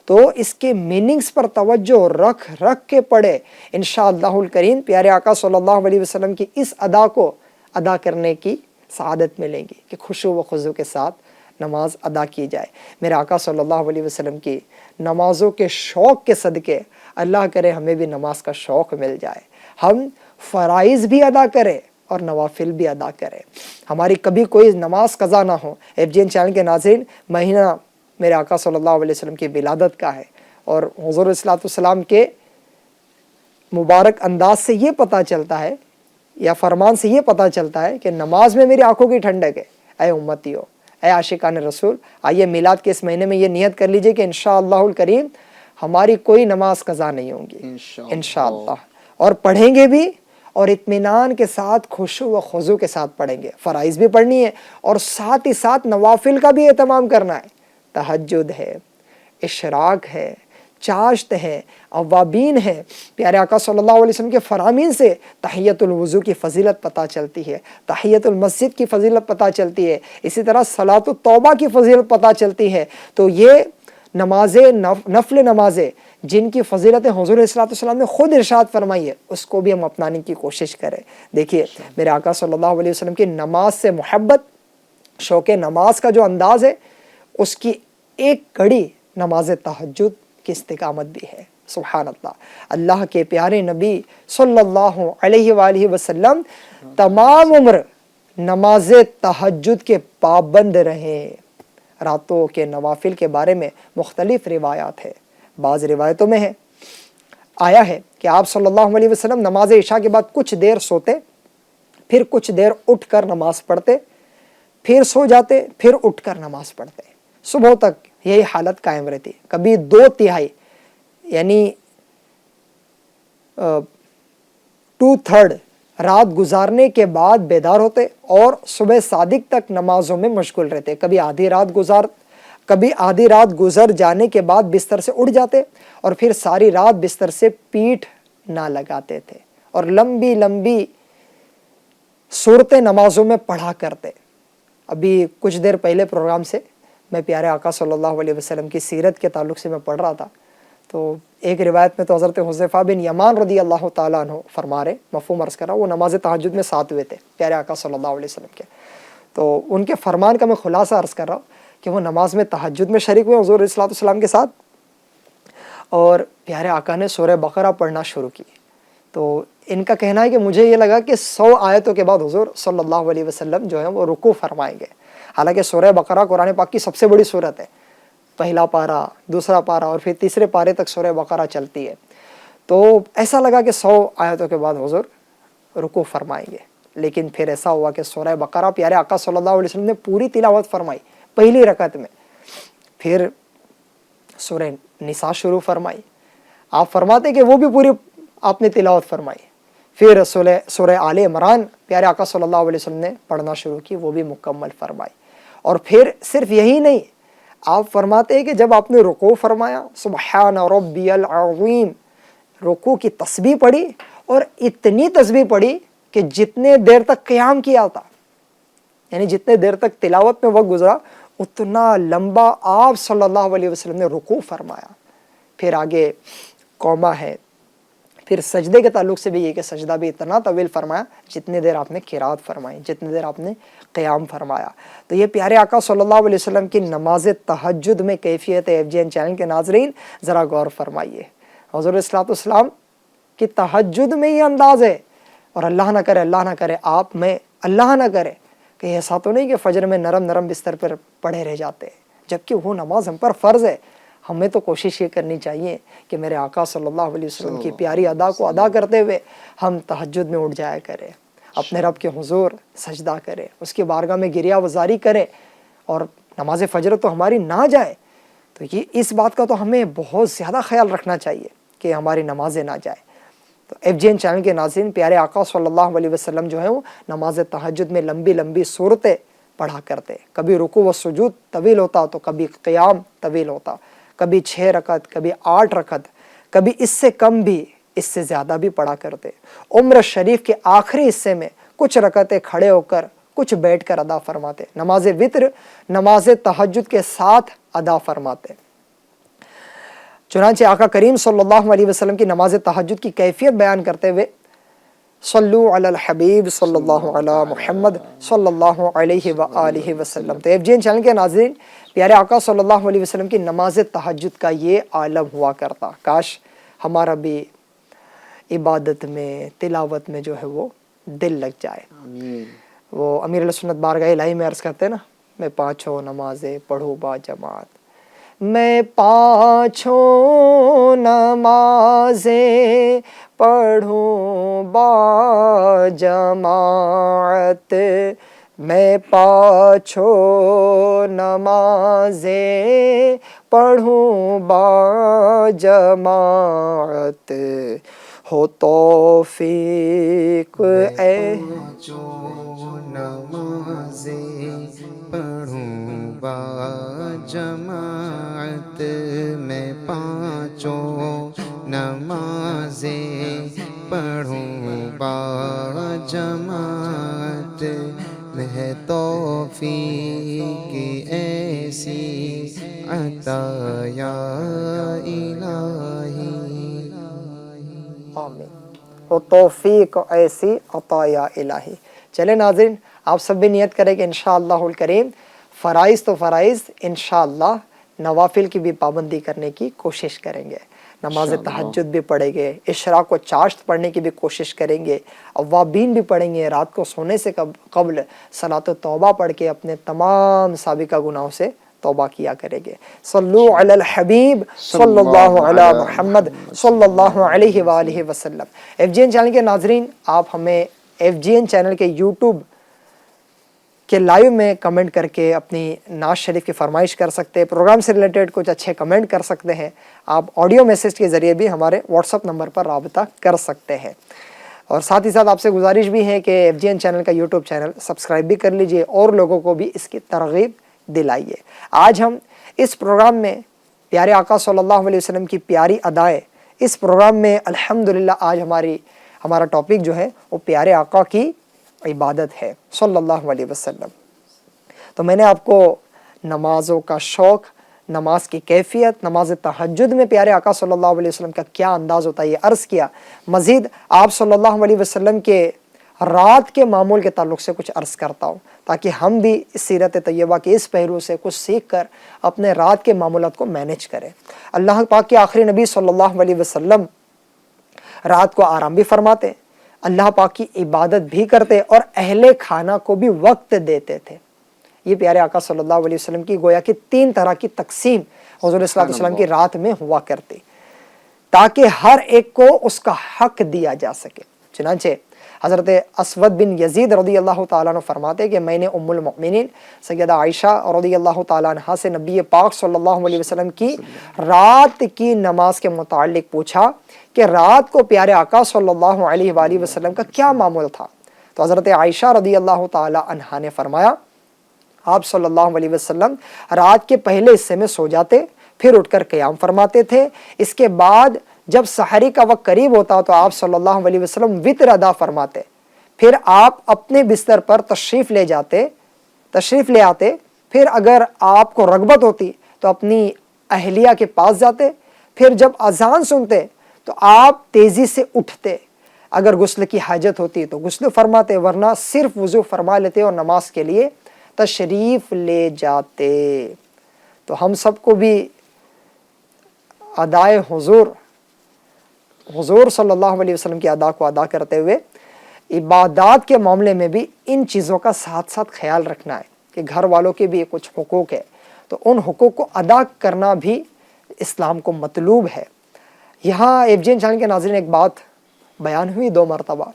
تو اس کے میننگز پر توجہ رکھ رکھ کے پڑھے. انشاءاللہ الکریم پیارے آقا صلی اللہ علیہ وسلم کی اس ادا کو ادا کرنے کی سعادت ملے گی کہ خشوع و خضوع کے ساتھ نماز ادا کی جائے. میرے آقا صلی اللہ علیہ وسلم کی نمازوں کے شوق کے صدقے اللہ کرے ہمیں بھی نماز کا شوق مل جائے، ہم فرائض بھی ادا کریں اور نوافل بھی ادا کریں. ہماری کبھی کوئی نماز قضا نہ ہو. ایف جی این چینل کے ناظرین، مہینہ میرے آقا صلی اللہ علیہ وسلم کی ولادت کا ہے، اور حضور علیہ الصلوۃ والسلام کے مبارک انداز سے یہ پتہ چلتا ہے یا فرمان سے یہ پتہ چلتا ہے کہ نماز میں میری آنکھوں کی ٹھنڈک ہے. اے امتیو، اے عاشقان رسول، آئیے میلاد کے اس مہینے میں یہ نیت کر لیجئے کہ انشاءاللہ الکریم ہماری کوئی نماز قضا نہیں ہوں گی انشاءاللہ، اور پڑھیں گے بھی، اور اطمینان کے ساتھ خشوع و خضوع کے ساتھ پڑھیں گے. فرائض بھی پڑھنی ہے اور ساتھ ہی ساتھ نوافل کا بھی اہتمام کرنا ہے. تہجد ہے، اشراق ہے، چاشت ہے، اوابین ہے۔ پیارے آقا صلی اللہ علیہ وسلم کے فرامین سے تحیت الوضو کی فضیلت پتہ چلتی ہے، تحیت المسجد کی فضیلت پتہ چلتی ہے، اسی طرح صلاۃ التوبہ کی فضیلت پتہ چلتی ہے۔ تو یہ نمازیں، نفل نمازیں جن کی فضیلتیں حضور صلی اللہ علیہ وسلم نے خود ارشاد فرمائی ہے، اس کو بھی ہم اپنانے کی کوشش کریں۔ دیکھیے میرے آقا صلی اللہ علیہ وسلم کی نماز سے محبت، شوق نماز کا جو انداز ہے، اس کی ایک کڑی نماز تہجد کی استقامت بھی ہے۔ سبحان اللہ، اللہ کے پیارے نبی صلی اللہ علیہ وآلہ وسلم تمام عمر نماز تہجد کے پابند رہے۔ راتوں کے نوافل کے بارے میں مختلف روایات ہے۔ بعض روایتوں میں آیا ہے کہ آپ صلی اللہ علیہ وسلم نماز عشاء کے بعد کچھ دیر سوتے، پھر کچھ دیر اٹھ کر نماز پڑھتے، پھر سو جاتے، پھر اٹھ کر نماز پڑھتے، صبح تک یہی حالت قائم رہتی۔ کبھی 2/3 یعنی 2/3 رات گزارنے کے بعد بیدار ہوتے اور صبح صادق تک نمازوں میں مشغول رہتے۔ کبھی آدھی رات گزر جانے کے بعد بستر سے اٹھ جاتے اور پھر ساری رات بستر سے پیٹھ نہ لگاتے تھے اور لمبی لمبی صورتیں نمازوں میں پڑھا کرتے۔ ابھی کچھ دیر پہلے پروگرام سے میں پیارے آقا صلی اللہ علیہ وسلم کی سیرت کے تعلق سے میں پڑھ رہا تھا، تو ایک روایت میں تو حضرت حذیفہ بن یمان رضی اللہ تعالیٰ عنہ فرما رہے، مفہوم عرض کرا، وہ نماز تہجد میں ساتھ ہوئے تھے پیارے آقا صلی اللہ علیہ وسلم کے۔ تو ان کے فرمان کا میں خلاصہ عرض کر رہا ہوں کہ وہ نماز میں تہجد میں شریک ہوئے حضور صلی اللہ علیہ وسلم کے ساتھ، اور پیارے آقا نے سورہ بقرہ پڑھنا شروع کی۔ تو ان کا کہنا ہے کہ مجھے یہ لگا کہ 100 آیتوں کے بعد حضور صلی اللہ علیہ وسلم جو ہے وہ رکوع فرمائیں گے۔ حالانکہ سورہ بقرہ قرآن پاک کی سب سے بڑی سورت ہے، پہلا پارہ، دوسرا پارہ اور پھر تیسرے پارے تک سورہ بقرہ چلتی ہے۔ تو ایسا لگا کہ 100 آیتوں کے بعد حضور رکوع فرمائیں گے، لیکن پھر ایسا ہوا کہ سورہ بقرہ پیارے آقا صلی اللہ علیہ وسلم نے پوری تلاوت فرمائی پہلی رکعت میں، پھر سورہ نساء شروع فرمائی، آپ فرماتے کہ وہ بھی پوری آپ نے تلاوت فرمائی، پھر سورہ آل عمران پیارے آقا صلی اللہ علیہ وسلم نے پڑھنا شروع کی، وہ بھی مکمل فرمائی۔ اور پھر صرف یہی نہیں، آپ فرماتے ہیں کہ جب آپ نے رکوع فرمایا، سبحان ربی العظیم، رکوع کی تسبیح پڑھی، اور اتنی تسبیح پڑھی کہ جتنے دیر تک قیام کیا تھا، یعنی جتنے دیر تک تلاوت میں وقت گزرا، اتنا لمبا آپ صلی اللہ علیہ وسلم نے رکوع فرمایا۔ پھر آگے قومہ ہے، پھر سجدے کے تعلق سے بھی یہ کہ سجدہ بھی اتنا طویل فرمایا جتنے دیر آپ نے قرات فرمائی، جتنے دیر آپ نے قیام فرمایا۔ تو یہ پیارے آقا صلی اللہ علیہ وسلم کی نماز تہجد میں کیفیت FGN چینل کے ناظرین ذرا غور فرمائیے۔ حضور صلی اللہ علیہ وسلم کی تہجد میں یہ انداز ہے، اور اللہ نہ کرے آپ میں اللہ نہ کرے کہ ایسا تو نہیں کہ فجر میں نرم نرم بستر پر پڑے رہ جاتے، جبکہ وہ نماز ہم پر فرض ہے۔ ہمیں تو کوشش یہ کرنی چاہیے کہ میرے آقا صلی اللہ علیہ وسلم کی پیاری ادا کو ادا کرتے ہوئے ہم تہجد میں اٹھ جایا کریں، اپنے رب کے حضور سجدہ کریں، اس کی بارگاہ میں گریہ وزاری کریں، اور نماز فجر تو ہماری نہ جائے۔ تو یہ اس بات کا تو ہمیں بہت زیادہ خیال رکھنا چاہیے کہ ہماری نمازیں نہ جائیں۔ تو FGN چینل کے ناظرین، پیارے آقا صلی اللہ علیہ وسلم جو ہے وہ نماز تہجد میں لمبی لمبی صورتیں پڑھا کرتے، کبھی رکوع و سجود طویل ہوتا تو کبھی قیام طویل ہوتا، کبھی 6 رکعت، کبھی 8 رکعت، کبھی اس سے کم بھی، اس سے زیادہ بھی پڑھا کرتے۔ عمر شریف کے آخری حصے میں کچھ رکعتیں کھڑے ہو کر، کچھ بیٹھ کر ادا فرماتے، نماز وتر نماز تہجد کے ساتھ ادا فرماتے۔ چنانچہ آقا کریم صلی اللہ علیہ وسلم کی نماز تہجد کی کیفیت بیان کرتے ہوئے، صلو علی الحبیب صلی اللہ علی محمد صلی اللہ علیہ وآلہ وسلم۔ تو FGN چینل کے ناظرین، پیارے آقا صلی اللہ علیہ وسلم کی نماز تہجد کا یہ عالم ہوا کرتا۔ کاش ہمارا بھی عبادت میں، تلاوت میں جو ہے وہ دل لگ جائے۔ وہ امیر علیہ سنت بارگاہ الہی میں عرض کرتے ہیں نا، میں 5 نمازیں پڑھوں با جماعت، میں 5 نمازیں پڑھوں با جماعت، میں 5 نمازیں پڑھوں با جماعت، ہو توفیق اے جو نمازیں پڑھوں با جماعت میں، پانچوں نمازیں پڑھوں با جماعت میں، ہے توفیق ایسی عطا یا الہی۔ آمین۔ وہ توفیق ایسی عطا یا الہی۔ چلے ناظرین، آپ سب بھی نیت کریں کہ انشاءاللہ الکریم فرائض تو فرائض، انشاءاللہ نوافل کی بھی پابندی کرنے کی کوشش کریں گے، نماز تہجد بھی پڑھیں گے، اشراق و چاشت پڑھنے کی بھی کوشش کریں گے، اوابین بھی پڑھیں گے، رات کو سونے سے قبل صلاۃ توبہ پڑھ کے اپنے تمام سابقہ گناہوں سے توبہ کیا کریں گے۔ صلو علی الحبیب صلی اللہ علی محمد صلی اللہ علیہ وآلہ وسلم۔ ایف جی این چینل کے ناظرین، آپ ہمیں ایف جی این چینل کے یوٹیوب کے لائیو میں کمنٹ کر کے اپنی نعت شریف کی فرمائش کر سکتے ہیں، پروگرام سے ریلیٹڈ کچھ اچھے کمنٹ کر سکتے ہیں، آپ آڈیو میسیج کے ذریعے بھی ہمارے واٹس ایپ نمبر پر رابطہ کر سکتے ہیں۔ اور ساتھ ہی ساتھ آپ سے گزارش بھی ہے کہ ایف جی این چینل کا یوٹیوب چینل سبسکرائب بھی کر لیجئے اور لوگوں کو بھی اس کی ترغیب دلائیے۔ آج ہم اس پروگرام میں پیارے آقا صلی اللہ علیہ وسلم کی پیاری ادائیں، اس پروگرام میں الحمدللہ آج ہمارا ٹاپک جو ہے وہ پیارے آقا کی عبادت ہے صلی اللہ علیہ وسلم۔ تو میں نے آپ کو نمازوں کا شوق، نماز کی کیفیت، نماز تہجد میں پیارے آقا صلی اللہ علیہ وسلم کا کیا انداز ہوتا ہے یہ عرض کیا۔ مزید آپ صلی اللہ علیہ وسلم کے رات کے معمول کے تعلق سے کچھ عرض کرتا ہوں تاکہ ہم بھی اس سیرت طیبہ کے اس پہلو سے کچھ سیکھ کر اپنے رات کے معمولات کو مینیج کریں۔ اللہ پاک کے آخری نبی صلی اللہ علیہ وسلم رات کو آرام بھی فرماتے، اللہ پاک کی عبادت بھی کرتے اور اہل کھانا کو بھی وقت دیتے تھے۔ یہ پیارے آقا صلی اللہ علیہ وسلم کی گویا کہ 3 طرح کی تقسیم حضور صلی اللہ علیہ وسلم کی رات میں ہوا کرتی تاکہ ہر ایک کو اس کا حق دیا جا سکے۔ چنانچہ حضرت اسود بن یزید رضی اللہ تعالیٰ عنہ فرماتے کہ میں نے ام المؤمنین سیدہ عائشہ رضی اللہ تعالیٰ عنہ سے نبی پاک صلی اللہ علیہ وسلم کی رات کی نماز کے متعلق پوچھا کہ رات کو پیارے آقا صلی اللہ علیہ وآلہ وسلم کا کیا معمول تھا؟ تو حضرت عائشہ رضی اللہ تعالیٰ عنہ نے فرمایا آپ صلی اللہ علیہ وسلم رات کے پہلے حصے میں سو جاتے، پھر اٹھ کر قیام فرماتے تھے، اس کے بعد جب سحری کا وقت قریب ہوتا تو آپ صلی اللہ علیہ وسلم وتر ادا فرماتے، پھر آپ اپنے بستر پر تشریف لے آتے، پھر اگر آپ کو رغبت ہوتی تو اپنی اہلیہ کے پاس جاتے، پھر جب اذان سنتے تو آپ تیزی سے اٹھتے، اگر غسل کی حاجت ہوتی تو غسل فرماتے، ورنہ صرف وضو فرما لیتے اور نماز کے لیے تشریف لے جاتے۔ تو ہم سب کو بھی ادائے حضور صلی اللہ علیہ وسلم کی ادا کو ادا کرتے ہوئے عبادات کے معاملے میں بھی ان چیزوں کا ساتھ ساتھ خیال رکھنا ہے کہ گھر والوں کے بھی کچھ حقوق ہے، تو ان حقوق کو ادا کرنا بھی اسلام کو مطلوب ہے۔ یہاں ایف جی این چینل کے ناظرین ایک بات بیان ہوئی 2 مرتبہ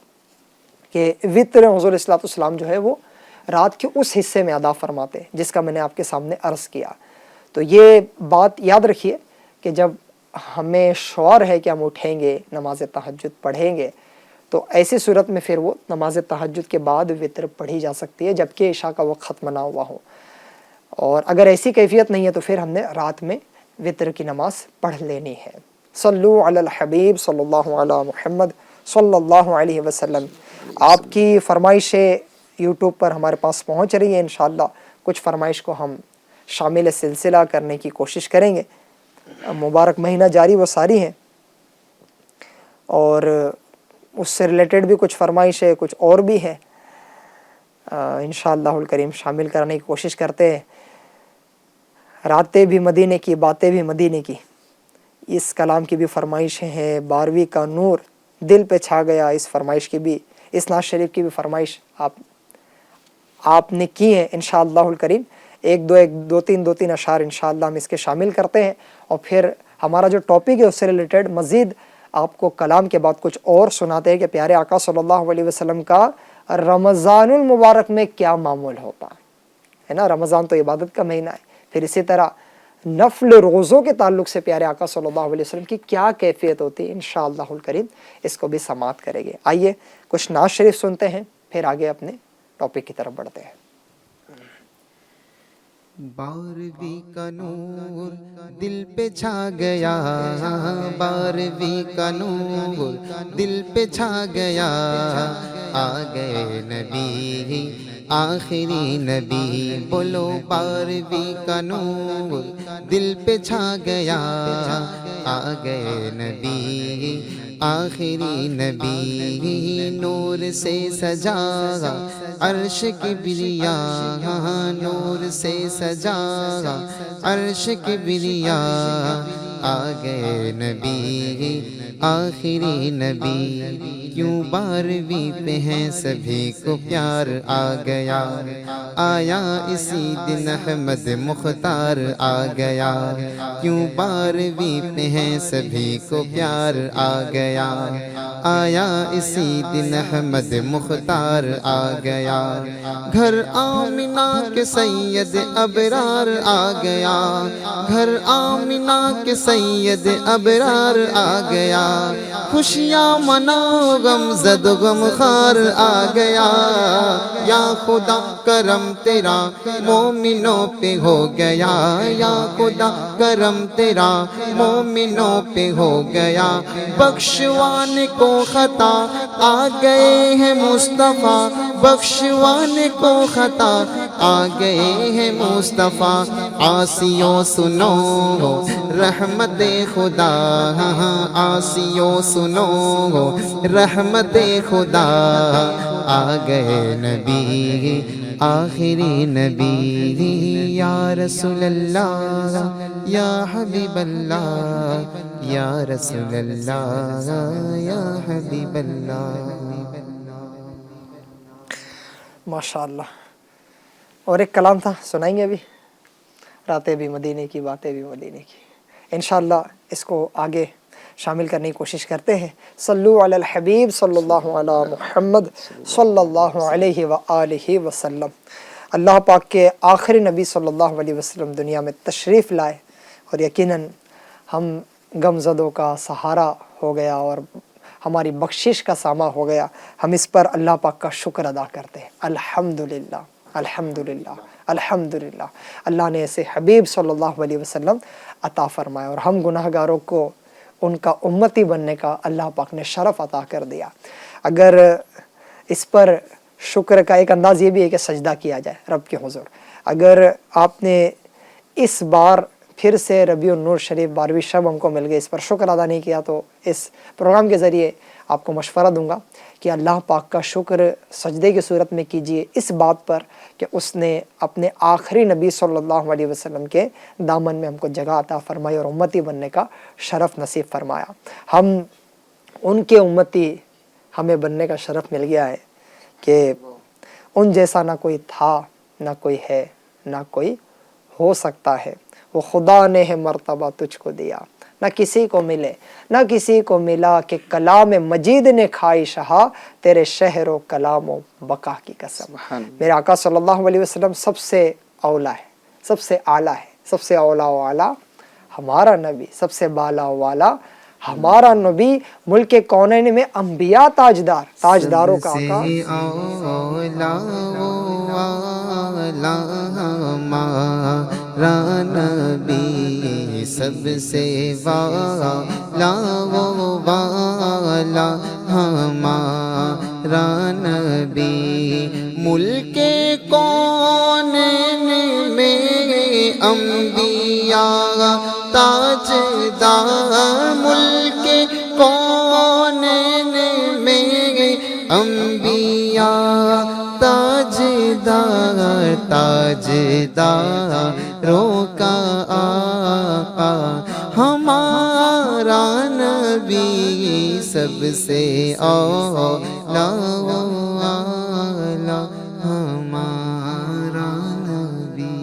کہ وتر حضور صلی اللہ علیہ وسلم جو ہے وہ رات کے اس حصے میں ادا فرماتے جس کا میں نے آپ کے سامنے عرض کیا۔ تو یہ بات یاد رکھیے کہ جب ہمیں شعور ہے کہ ہم اٹھیں گے نماز تہجد پڑھیں گے تو ایسی صورت میں پھر وہ نماز تہجد کے بعد وتر پڑھی جا سکتی ہے جبکہ عشاء کا وقت ختم نہ ہوا ہو، اور اگر ایسی کیفیت نہیں ہے تو پھر ہم نے رات میں وتر کی نماز پڑھ لینی ہے۔ صلو علی الحبیب صلی اللہ علی محمد صلی اللہ علیہ وسلم۔ آپ کی فرمائشیں یوٹیوب پر ہمارے پاس پہنچ رہی ہیں، انشاءاللہ کچھ فرمائش کو ہم شامل سلسلہ کرنے کی کوشش کریں گے۔ مبارک مہینہ جاری و ساری ہیں اور اس سے ریلیٹڈ بھی کچھ فرمائش ہے، کچھ اور بھی ہے، انشاءاللہ الکریم شامل کرنے کی کوشش کرتے ہیں۔ راتیں بھی مدینے کی، باتیں بھی مدینے کی، اس کلام کی بھی فرمائشیں ہیں۔ 12ویں کا نور دل پہ چھا گیا، اس فرمائش کی بھی، اس نعت شریف کی بھی فرمائش آپ نے کی ہے۔ انشاءاللہ الکریم ایک دو تین اشعار انشاءاللہ ہم اس کے شامل کرتے ہیں، اور پھر ہمارا جو ٹاپک ہے اس سے ریلیٹڈ مزید آپ کو کلام کے بعد کچھ اور سناتے ہیں کہ پیارے آقا صلی اللہ علیہ وسلم کا رمضان المبارک میں کیا معمول ہوتا ہے نا۔ رمضان تو عبادت کا مہینہ ہے، پھر اسی طرح نفل روزوں کے تعلق سے پیارے آقا صلی اللہ علیہ وسلم کی کیا کیفیت ہوتی ہے، انشاءاللہ الکریم اس کو بھی سماعت کریں گے۔ آئیے کچھ نعت شریف سنتے ہیں، پھر آگے اپنے ٹاپک کی طرف بڑھتے ہیں۔ 12ویں کا نور دل پہ چھا گیا، 12ویں کا نور دل پہ چھا گیا، آ گئے نبی آخری نبی، بولو 12ویں کا نور دل پہ چھا گیا، آ گئے نبی آخری نبی، نور سے سجا عرش کبریا، نور سے سجا عرش کبریا، آ گئے نبی آخری نبی، کیوں 12ویں پہ ہیں سبھی کو پیار آ گیا، آیا اسی دن احمد مختار آ گیا، کیوں 12ویں پہ ہیں سبھی کو پیار آ گیا، آیا اسی دن احمد مختار آ گیا، گھر آمنہ کے سید ابرار آ گیا، گھر آمنہ کے سید ابرار آ گیا، خوشیاں مناؤ غم زد غم خار آ گیا، یا خدا کرم تیرا مومنوں پہ ہو گیا، یا خدا کرم تیرا مومنوں پہ ہو گیا، بخشوانے کو خطا آ گئے ہیں مصطفیٰ، بخشوانے کو خطا آ گئے ہیں مصطفیٰ، عاصیوں سنو رحمت خدا، عاصیوں سنو رحمت خدا، آ گئے نبی آخری نبی، یا رسول اللہ یا حبیب اللہ، یا رسول اللہ یا حبیب اللہ۔ ماشاءاللہ۔ اور ایک کلام تھا، سنائیں گے ابھی؟ راتیں بھی مدینے کی باتیں بھی مدینے کی، انشاءاللہ اس کو آگے شامل کرنے کی کوشش کرتے ہیں۔ صلو علی الحبیب صلی اللہ علی محمد صلی اللہ علیہ وآلہ وسلم۔ اللہ پاک کے آخری نبی صلی اللہ علیہ وسلم دنیا میں تشریف لائے، اور یقیناً ہم غم زدوں کا سہارا ہو گیا اور ہماری بخشش کا ساما ہو گیا، ہم اس پر اللہ پاک کا شکر ادا کرتے ہیں۔ الحمدللہ الحمدللہ الحمدللہ، اللہ نے ایسے حبیب صلی اللہ علیہ وسلم عطا فرمایا، اور ہم گناہ گاروں کو ان کا امتی بننے کا اللہ پاک نے شرف عطا کر دیا۔ اگر اس پر شکر کا ایک انداز یہ بھی ہے کہ سجدہ کیا جائے رب کے حضور۔ اگر آپ نے اس بار پھر سے ربیع النور شریف 12ویں شب ہم کو مل گئی، اس پر شکر ادا نہیں کیا، تو اس پروگرام کے ذریعے آپ کو مشورہ دوں گا کہ اللہ پاک کا شکر سجدے کی صورت میں کیجئے، اس بات پر کہ اس نے اپنے آخری نبی صلی اللہ علیہ وسلم کے دامن میں ہم کو جگہ عطا فرمائی اور امتی بننے کا شرف نصیب فرمایا۔ ہم ان کے امتی ہمیں بننے کا شرف مل گیا ہے کہ ان جیسا نہ کوئی تھا، نہ کوئی ہے، نہ کوئی ہو سکتا ہے، وہ خدا نے ہے مرتبہ تجھ کو دیا، نہ کسی کو ملے نہ کسی کو ملا، کہ کلام مجید نے کھائی شہا تیرے شہر و کلام و بقا کی قسم۔ میرے آقا صلی اللہ علیہ وسلم سب سے اولا ہے، سب سے اعلیٰ ہے، سب سے اولا و اعلیٰ ہمارا نبی، سب سے بالا و والا ہمارا نبی، ملک کونین میں انبیاء تاجدار، تاجداروں کا آقا، ہمارا نبی، سب سے والا وہ والا ہمارا نبی، ملک کونین میں انبیاء تاجدار، ملک کونین میں انبیاء تاجدار، تاجداروں کا آقا ہمارا نبی، سب سے اولا والا ہمارا نبی۔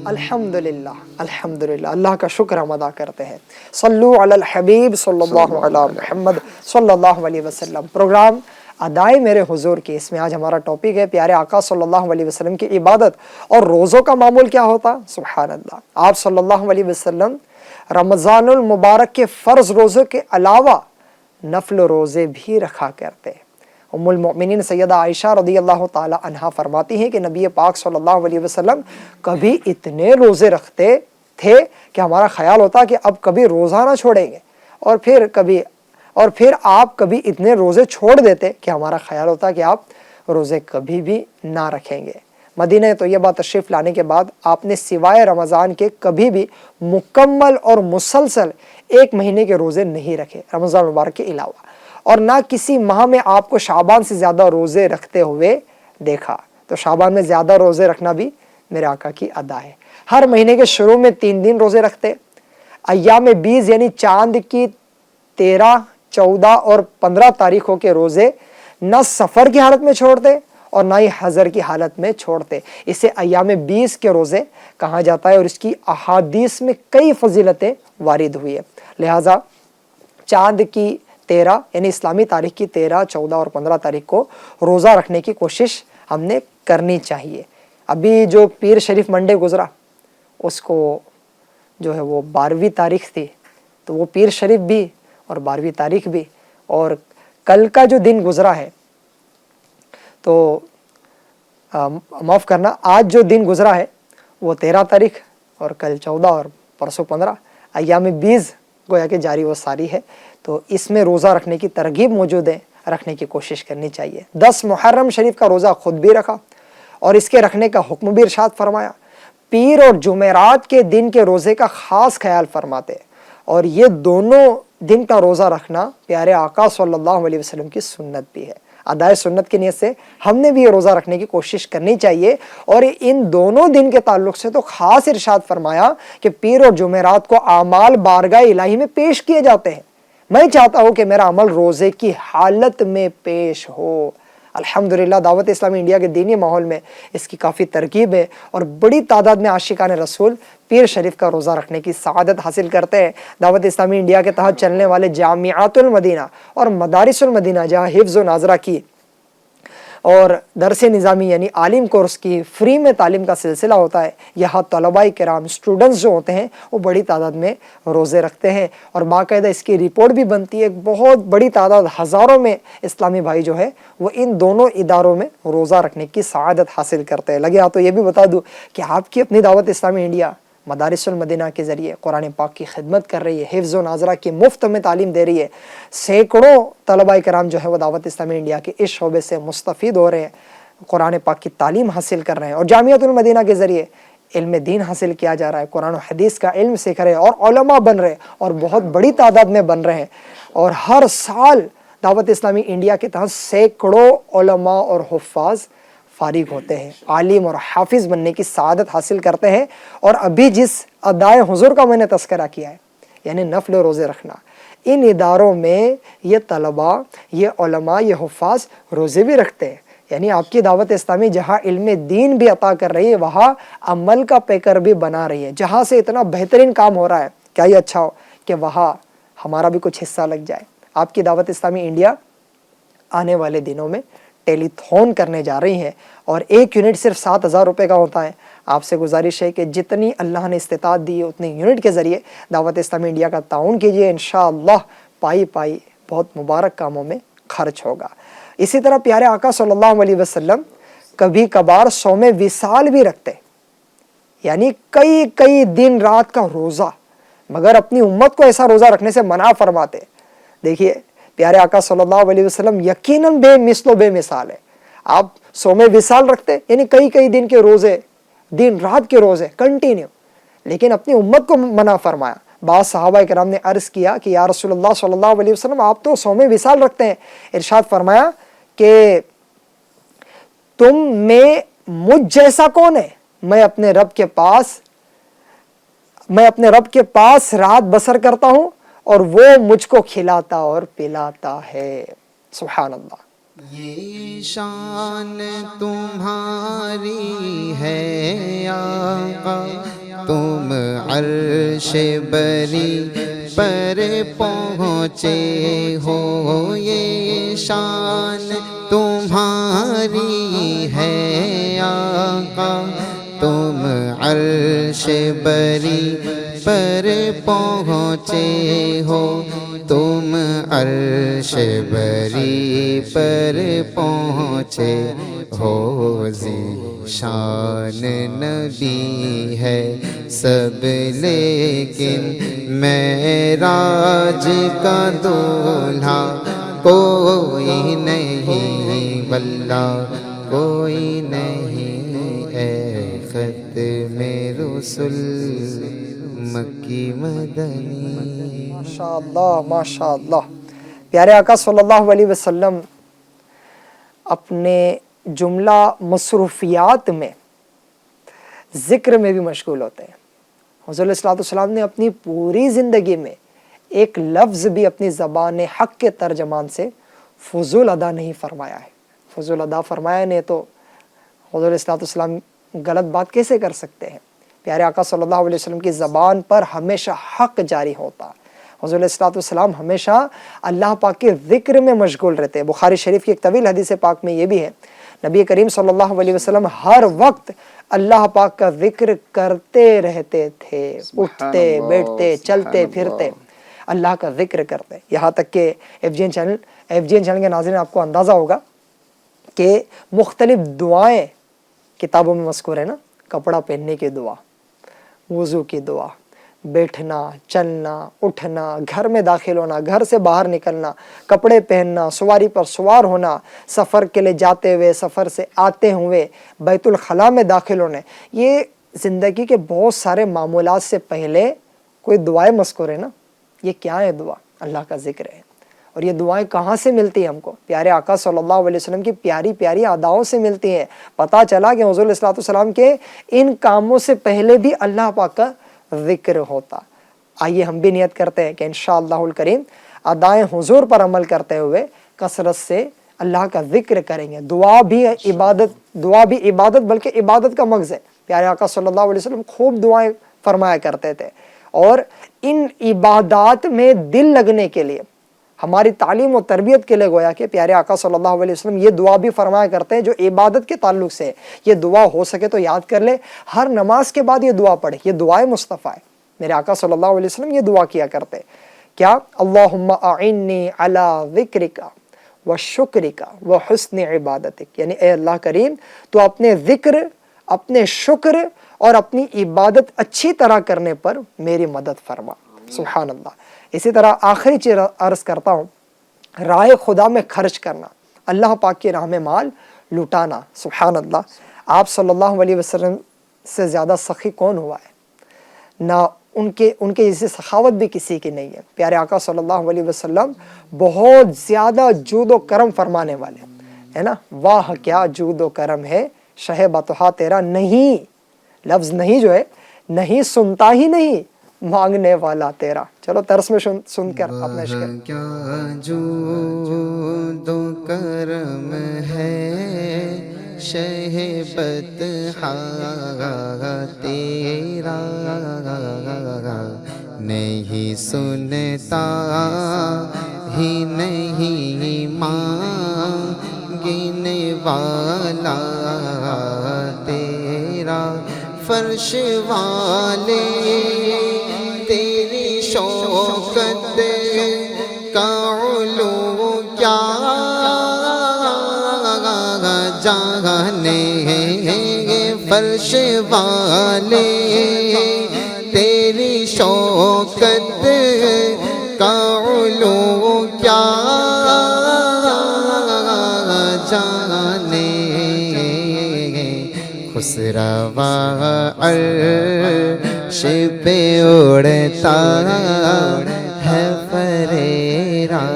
الحمدللہ الحمدللہ، اللہ کا شکر ہم ادا کرتے ہیں۔ صلو علی الحبیب صلی اللہ علی محمد صلی اللہ علیہ وسلم۔ پروگرام ادائے میرے حضور کی، اس میں آج ہمارا ٹاپک ہے پیارے آقا صلی اللہ علیہ وسلم کی عبادت اور روزوں کا معمول کیا ہوتا؟ سبحان اللہ، آپ صلی اللہ علیہ وسلم رمضان المبارک کے فرض روزوں کے علاوہ نفل روزے بھی رکھا کرتے۔ ام المؤمنین سیدہ عائشہ رضی اللہ تعالی عنہا فرماتی ہیں کہ نبی پاک صلی اللہ علیہ وسلم کبھی اتنے روزے رکھتے تھے کہ ہمارا خیال ہوتا کہ اب کبھی روزہ نہ چھوڑیں گے، اور پھر آپ کبھی اتنے روزے چھوڑ دیتے کہ ہمارا خیال ہوتا کہ آپ روزے کبھی بھی نہ رکھیں گے۔ مدینہ طیبہ تشریف لانے کے بعد آپ نے سوائے رمضان کے کبھی بھی مکمل اور مسلسل 1 مہینے کے روزے نہیں رکھے رمضان مبارک کے علاوہ، اور نہ کسی ماہ میں آپ کو شعبان سے زیادہ روزے رکھتے ہوئے دیکھا۔ تو شعبان میں زیادہ روزے رکھنا بھی میرے آقا کی ادا ہے۔ ہر مہینے کے شروع میں 3 دن روزے رکھتے، ایام 20 یعنی چاند کی 13، 14 اور 15 تاریخوں کے روزے نہ سفر کی حالت میں چھوڑتے اور نہ ہی حضر کی حالت میں چھوڑتے۔ اسے ایام 20 کے روزے کہا جاتا ہے اور اس کی احادیث میں کئی فضیلتیں وارد ہوئی ہے۔ لہٰذا چاند کی 13 یعنی اسلامی تاریخ کی 13، 14 اور 15 تاریخ کو روزہ رکھنے کی کوشش ہم نے کرنی چاہیے۔ ابھی جو پیر شریف منڈے گزرا اس کو جو ہے وہ 12ویں تاریخ تھی، تو وہ پیر شریف بھی اور 12ویں تاریخ بھی، اور کل کا جو دن گزرا ہے تو معاف کرنا، آج جو دن گزرا ہے وہ 13 تاریخ اور کل 14 اور پرسوں 15، ایام 20 گویا کہ جاری و ساری ہے۔ تو اس میں روزہ رکھنے کی ترغیب موجود ہے، رکھنے کی کوشش کرنی چاہیے۔ 10 محرم شریف کا روزہ خود بھی رکھا اور اس کے رکھنے کا حکم بھی ارشاد فرمایا۔ پیر اور جمعرات کے دن کے روزے کا خاص خیال فرماتے، اور یہ دونوں دن کا روزہ رکھنا پیارے آقا صلی اللہ علیہ وسلم کی سنت بھی ہے۔ ادائے سنت کی نیت سے ہم نے بھی یہ روزہ رکھنے کی کوشش کرنی چاہیے، اور ان دونوں دن کے تعلق سے تو خاص ارشاد فرمایا کہ پیر اور جمعرات کو اعمال بارگاہ الہی میں پیش کیے جاتے ہیں۔ میں چاہتا ہوں کہ میرا عمل روزے کی حالت میں پیش ہو۔ الحمدللہ دعوت اسلامی انڈیا کے دینی ماحول میں اس کی کافی ترغیب ہے، اور بڑی تعداد میں عاشقان رسول پیر شریف کا روزہ رکھنے کی سعادت حاصل کرتے ہیں۔ دعوت اسلامی انڈیا کے تحت چلنے والے جامعات المدینہ اور مدارس المدینہ جہاں حفظ و ناظرہ کی اور درس نظامی یعنی عالم کورس کی فری میں تعلیم کا سلسلہ ہوتا ہے، یہاں طلباء کرام اسٹوڈنٹس جو ہوتے ہیں وہ بڑی تعداد میں روزے رکھتے ہیں، اور باقاعدہ اس کی رپورٹ بھی بنتی ہے۔ ایک بہت بڑی تعداد، ہزاروں میں اسلامی بھائی جو ہے وہ ان دونوں اداروں میں روزہ رکھنے کی سعادت حاصل کرتے ہیں۔ لگے تو یہ بھی بتا دوں کہ آپ کی اپنی دعوت اسلامی انڈیا مدارس المدینہ کے ذریعے قرآن پاک کی خدمت کر رہی ہے، حفظ و ناظرہ کی مفت میں تعلیم دے رہی ہے۔ سینکڑوں طلباء کرام جو ہے وہ دعوت اسلامی انڈیا کے اس شعبے سے مستفید ہو رہے ہیں، قرآن پاک کی تعلیم حاصل کر رہے ہیں، اور جامعۃ المدینہ کے ذریعے علم دین حاصل کیا جا رہا ہے، قرآن و حدیث کا علم سیکھ رہے ہیں اور علماء بن رہے ہیں، اور بہت بڑی تعداد میں بن رہے ہیں۔ اور ہر سال دعوت اسلامی انڈیا کے تحت سینکڑوں علماء اور حفاظ فارغ ہوتے ہیں، عالم اور حافظ بننے کی سعادت حاصل کرتے ہیں۔ اور ابھی جس ادائے حضور کا میں نے تذکرہ کیا ہے، یعنی نفل روزے رکھنا، ان اداروں میں یہ طلباء، یہ علماء، یہ حفاظ روزے بھی رکھتے ہیں۔ یعنی آپ کی دعوت اسلامی جہاں علم دین بھی عطا کر رہی ہے، وہاں عمل کا پیکر بھی بنا رہی ہے۔ جہاں سے اتنا بہترین کام ہو رہا ہے، کیا یہ اچھا ہو کہ وہاں ہمارا بھی کچھ حصہ لگ جائے۔ آپ کی دعوت اسلامی انڈیا آنے والے دنوں میں ٹیلی تھون کرنے جا رہی ہیں، اور 1 یونٹ صرف 7,000 روپے کا ہوتا ہے۔ آپ سے گزارش ہے کہ جتنی اللہ نے استطاعت دی ہے اتنے یونٹ کے ذریعے دعوت اسلامی انڈیا کا تعاون کیجیے، انشاءاللہ پائی پائی بہت مبارک کاموں میں خرچ ہوگا۔ اسی طرح پیارے آقا صلی اللہ علیہ وسلم کبھی کبھار صوم وصال بھی رکھتے، یعنی کئی دن رات کا روزہ، مگر اپنی امت کو ایسا روزہ رکھنے سے منع فرماتے۔ دیکھیے پیارے آقا صلی اللہ علیہ وسلم یقیناً بے مثل و بے مثال ہے۔ آپ صوم وصال رکھتے، یعنی کئی دن کے روزے، دن رات کے روزے کنٹینیو، لیکن اپنی امت کو منع فرمایا۔ بعض صحابہ کرام نے عرض کیا کہ یا رسول اللہ صلی اللہ علیہ وسلم آپ تو صوم وصال رکھتے ہیں۔ ارشاد فرمایا کہ تم میں مجھ جیسا کون ہے؟ میں اپنے رب کے پاس رات بسر کرتا ہوں اور وہ مجھ کو کھلاتا اور پلاتا ہے۔ سبحان اللہ۔ یہ شان تمہاری ہے آقا، تم عرش بری پر پہنچے ہو، یہ شان تمہاری ہے آقا، تم عرش بری پر پہنچے ہو، تم عرش بری پر پہنچے ہو، ذیشان نبی ہے سب لیکن معراج کا دولہا کوئی نہیں، واللہ کوئی نہیں، اے ختم رسل مکی مدنی۔ ماشاء اللہ ماشاء اللہ۔ پیارے آقا صلی اللہ علیہ وسلم اپنے جملہ مصروفیات میں ذکر میں بھی مشغول ہوتے ہیں۔ حضور علیہ الصلوۃ والسلام نے اپنی پوری زندگی میں ایک لفظ بھی اپنی زبان حق کے ترجمان سے فضول ادا نہیں فرمایا ہے۔ فضول ادا فرمایا نہیں تو حضور علیہ الصلوۃ والسلام غلط بات کیسے کر سکتے ہیں؟ پیارے آقا صلی اللہ علیہ وسلم کی زبان پر ہمیشہ حق جاری ہوتا ہے۔ حضور علیہ الصلوۃ والسلام ہمیشہ اللہ پاک کے ذکر میں مشغول رہتے ہیں۔ بخاری شریف کی ایک طویل حدیث پاک میں یہ بھی ہے، نبی کریم صلی اللہ علیہ وسلم ہر وقت اللہ پاک کا ذکر کرتے رہتے تھے، اٹھتے بیٹھتے چلتے پھرتے اللہ کا ذکر کرتے، یہاں تک کہ ایف جی این چینل کے ناظرین آپ کو اندازہ ہوگا کہ مختلف دعائیں کتابوں میں مذکور ہے نا، کپڑا پہننے کی دعا، وضو کی دعا، بیٹھنا چلنا اٹھنا، گھر میں داخل ہونا، گھر سے باہر نکلنا، کپڑے پہننا، سواری پر سوار ہونا، سفر کے لیے جاتے ہوئے، سفر سے آتے ہوئے، بیت الخلاء میں داخل ہونے، یہ زندگی کے بہت سارے معمولات سے پہلے کوئی دعائیں مذکور ہے نا۔ یہ کیا ہے؟ دعا اللہ کا ذکر ہے۔ اور یہ دعائیں کہاں سے ملتی ہیں ہم کو؟ پیارے آقا صلی اللہ علیہ وسلم کی پیاری پیاری اداؤں سے ملتی ہیں۔ پتہ چلا کہ حضور علیہ الصلوۃ والسلام کے ان کاموں سے پہلے بھی اللہ پاک کا ذکر ہوتا۔ آئیے ہم بھی نیت کرتے ہیں کہ انشاءاللہ الکریم ادائیں حضور پر عمل کرتے ہوئے کثرت سے اللہ کا ذکر کریں گے۔ دعا بھی عبادت بلکہ عبادت کا مغز ہے۔ پیارے آقا صلی اللہ علیہ وسلم خوب دعائیں فرمایا کرتے تھے، اور ان عبادات میں دل لگنے کے لیے، ہماری تعلیم و تربیت کے لیے گویا کہ پیارے آقا صلی اللہ علیہ وسلم یہ دعا بھی فرمایا کرتے ہیں جو عبادت کے تعلق سے ہے۔ یہ دعا ہو سکے تو یاد کر لے، ہر نماز کے بعد یہ دعا پڑھے، یہ دعائے مصطفیٰ ہے۔ میرے آقا صلی اللہ علیہ وسلم یہ دعا کیا کرتے، کیا؟ اللہم اعنی علی ذکرک و شکرک و حسن عبادتک، یعنی اے اللہ کریم تو اپنے ذکر، اپنے شکر اور اپنی عبادت اچھی طرح کرنے پر میری مدد فرما۔ سبحان اللہ۔ اسی طرح آخری چیز عرض کرتا ہوں، راہ خدا میں خرچ کرنا، اللہ پاک کی راہ میں مال لٹانا۔ سبحان اللہ۔ آپ صلی اللہ علیہ وسلم سے زیادہ سخی کون ہوا ہے؟ نہ ان کے جیسی سخاوت بھی کسی کی نہیں ہے۔ پیارے آقا صلی اللہ علیہ وسلم بہت زیادہ جود و کرم فرمانے والے ہے نا۔ واہ کیا جود و کرم ہے شہ بطحا تیرا، نہیں لفظ نہیں جو ہے، نہیں سنتا ہی نہیں مانگنے والا تیرا۔ چلو ترس میں سن کر اپنا عشق کیا جود و کرم ہے شہ بطحا تیرا، نہیں سنتا ہی نہیں مانگنے والا تیرا، فرش والے تیری شوکت کا علو کیا جانے، فرش والے تیری شوکت کا علو کیا جانے، خسروا عرش پہ اڑتا ہے فریرا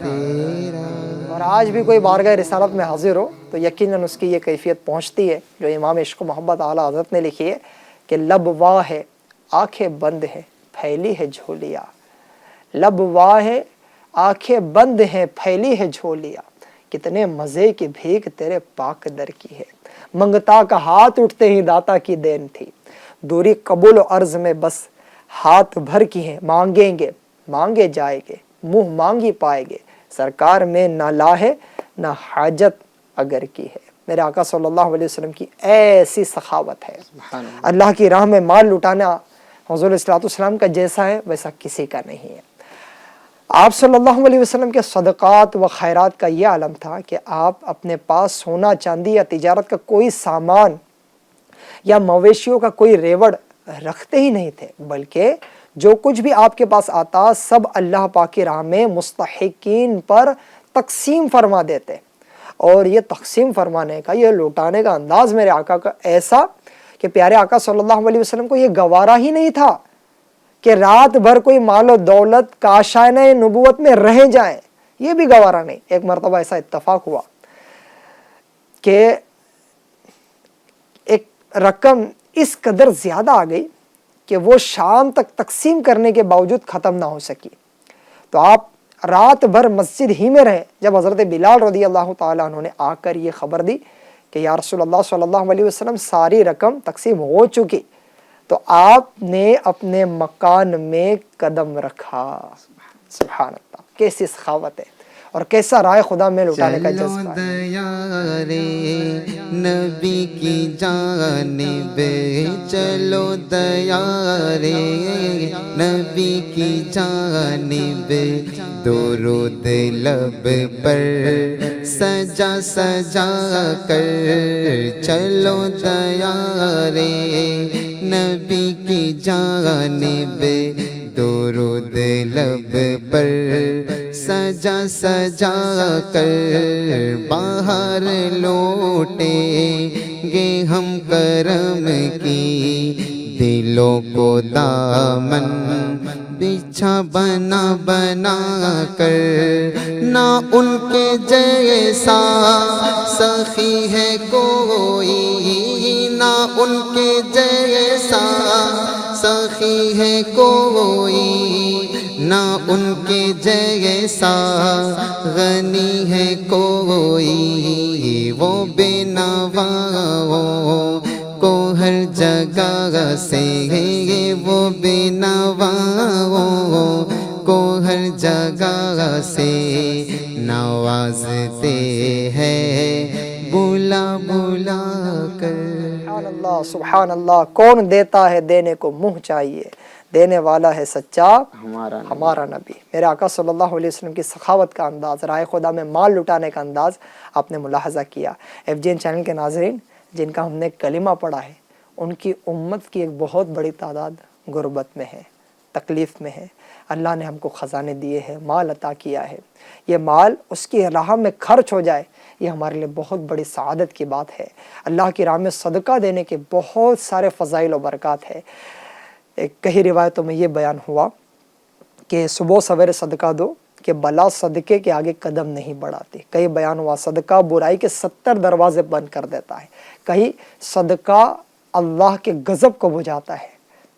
تیرا۔ اور آج بھی کوئی بارگاہ رسالت میں حاضر ہو تو یقیناً اس کی یہ کیفیت پہنچتی ہے جو امام عشق و محبت اعلیٰ حضرت نے لکھی ہے کہ لب واہ ہے آنکھیں بند ہے پھیلی ہے جھولیاں، لب واہ ہے آنکھیں بند ہیں پھیلی ہے جھولیاں، کتنے مزے کی بھیک تیرے پاک در کی ہے، منگتا کا ہاتھ اٹھتے ہی داتا کی دین تھی، دوری قبول و عرض میں بس ہاتھ بھر کی ہیں، مانگیں گے مانگے جائیں گے، منہ مانگی پائیں گے، سرکار میں نہ لا ہے نہ حاجت اگر کی ہے۔ میرے آقا صلی اللہ علیہ وسلم کی ایسی سخاوت ہے، اللہ کی راہ میں مال لٹانا حضور صلی اللہ علیہ وسلم کا جیسا ہے ویسا کسی کا نہیں ہے۔ آپ صلی اللہ علیہ وسلم کے صدقات و خیرات کا یہ عالم تھا کہ آپ اپنے پاس سونا چاندی یا تجارت کا کوئی سامان یا مویشیوں کا کوئی ریوڑ رکھتے ہی نہیں تھے، بلکہ جو کچھ بھی آپ کے پاس آتا سب اللہ پاک کی راہ میں مستحقین پر تقسیم فرما دیتے۔ اور یہ تقسیم فرمانے کا، یہ لوٹانے کا انداز میرے آقا کا ایسا کہ پیارے آقا صلی اللہ علیہ وسلم کو یہ گوارا ہی نہیں تھا کہ رات بھر کوئی مال و دولت کاشانہ نبوت میں رہ جائیں، یہ بھی گوارا نہیں۔ ایک مرتبہ ایسا اتفاق ہوا کہ ایک رقم اس قدر زیادہ آ گئی کہ وہ شام تک تقسیم کرنے کے باوجود ختم نہ ہو سکی، تو آپ رات بھر مسجد ہی میں رہے۔ جب حضرت بلال رضی اللہ تعالیٰ عنہ نے آ کر یہ خبر دی کہ یا رسول اللہ صلی اللہ علیہ وسلم ساری رقم تقسیم ہو چکی، تو آپ نے اپنے مکان میں قدم رکھا۔ سبحان اللہ، کیسی سخاوت ہے اور کیسا رائے خدا میں لٹانے کا جذبہ ہے۔ دیارے نبی کی جانب چلو، دیارے نبی کی جانب درود لب پر سجا سجا کر چلو، دیارے نبی کی جانب درود لب پر سجا سجا کر باہر لوٹیں گے ہم کرم کی، دلوں کو دامن بچھا بنا بنا کر، نہ ان کے جیسا سخی ہے کوئی، نہ ان کے جیسا سخی ہے کوئی، نہ ان کے جیسا غنی ہے کوئی، وہ بے نواؤں کو ہر جگہ سے، وہ بے نواؤں کو ہر جگہ سے نوازتے ہیں بلا بلا کر۔ سبحان اللہ سبحان اللہ، کون دیتا ہے دینے کو منہ چاہیے، دینے والا ہے سچا ہمارا نبی۔ میرے آقا صلی اللہ علیہ وسلم کی سخاوت کا انداز، رائے خدا میں مال لٹانے کا انداز آپ نے ملاحظہ کیا۔ FGN چینل کے ناظرین جن کا ہم نے کلمہ پڑھا ہے، ان کی امت کی ایک بہت بڑی تعداد غربت میں ہے، تکلیف میں ہے۔ اللہ نے ہم کو خزانے دیے ہیں، مال عطا کیا ہے، یہ مال اس کی راہ میں خرچ ہو جائے، یہ ہمارے لیے بہت بڑی سعادت کی بات ہے۔ اللہ کی راہ میں صدقہ دینے کے بہت سارے فضائل و برکات ہے۔ کئی روایتوں میں یہ بیان ہوا کہ صبح سویرے صدقہ دو کہ بلا صدقے کے آگے قدم نہیں بڑھاتی۔ کئی بیان ہوا صدقہ برائی کے 70 دروازے بند کر دیتا ہے، کہیں صدقہ اللہ کے غضب کو بجھاتا ہے۔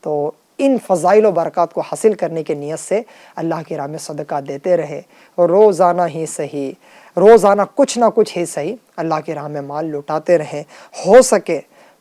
تو ان فضائل و برکات کو حاصل کرنے کی نیت سے اللہ کی راہ میں صدقہ دیتے رہے، اور روزانہ ہی صحیح، روزانہ کچھ نہ کچھ ہی صحیح اللہ کی راہ میں مال لٹاتے رہیں۔ ہو سکے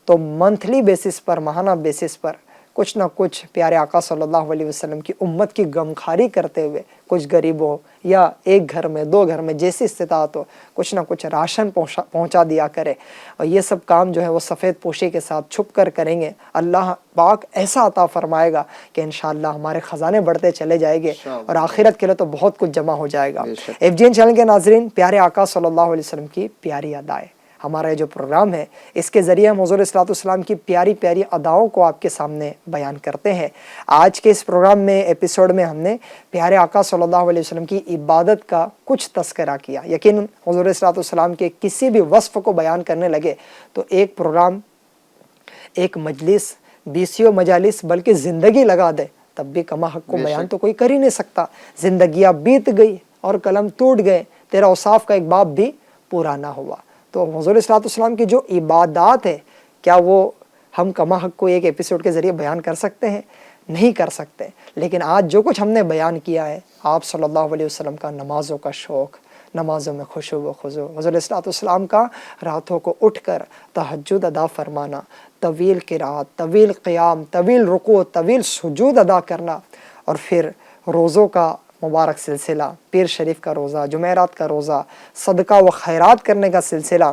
تو منتھلی بیسس پر، ماہانہ بیسس پر کچھ نہ کچھ پیارے آقا صلی اللہ علیہ وسلم کی امت کی غمخواری کرتے ہوئے کچھ غریبوں یا ایک گھر میں 2 گھر میں جیسی استطاعت ہو کچھ نہ کچھ راشن پہنچا دیا کرے۔ اور یہ سب کام جو ہے وہ سفید پوشی کے ساتھ چھپ کر کریں گے، اللہ پاک ایسا عطا فرمائے گا کہ انشاءاللہ ہمارے خزانے بڑھتے چلے جائیں گے، اور آخرت کے لیے تو بہت کچھ جمع ہو جائے گا۔ FGN چینل کے ناظرین، پیارے آقا صلی اللہ علیہ وسلم کی پیاری ادائیں، ہمارا یہ جو پروگرام ہے اس کے ذریعے ہم حضور صلی اللہ علیہ وسلم کی پیاری پیاری اداؤں کو آپ کے سامنے بیان کرتے ہیں۔ آج کے اس پروگرام میں، ایپیسوڈ میں، ہم نے پیارے آقا صلی اللہ علیہ وسلم کی عبادت کا کچھ تذکرہ کیا۔ یقیناً حضور صلی اللہ علیہ وسلم کے کسی بھی وصف کو بیان کرنے لگے تو ایک پروگرام، ایک مجلس، 20 مجالس بلکہ زندگی لگا دے تب بھی کما حق کو بیان تو کوئی کر ہی نہیں سکتا۔ زندگیاں بیت گئی اور قلم ٹوٹ گئے، تیرا اوصاف کا ایک باب بھی پورا نہ ہوا۔ تو حضور صلی اللہ علیہ وسلم کی جو عبادات ہے، کیا وہ ہم کما حق کو ایک ایپیسوڈ کے ذریعے بیان کر سکتے ہیں؟ نہیں کر سکتے۔ لیکن آج جو کچھ ہم نے بیان کیا ہے، آپ صلی اللہ علیہ وسلم کا نمازوں کا شوق، نمازوں میں خشوع و خضوع. حضور علیہ السلام کا راتوں کو اٹھ کر تہجد ادا فرمانا، طویل قرات، طویل قیام، طویل رکوع، طویل سجود ادا کرنا، اور پھر روزوں کا مبارک سلسلہ، پیر شریف کا روزہ، جمعرات کا روزہ، صدقہ و خیرات کرنے کا سلسلہ،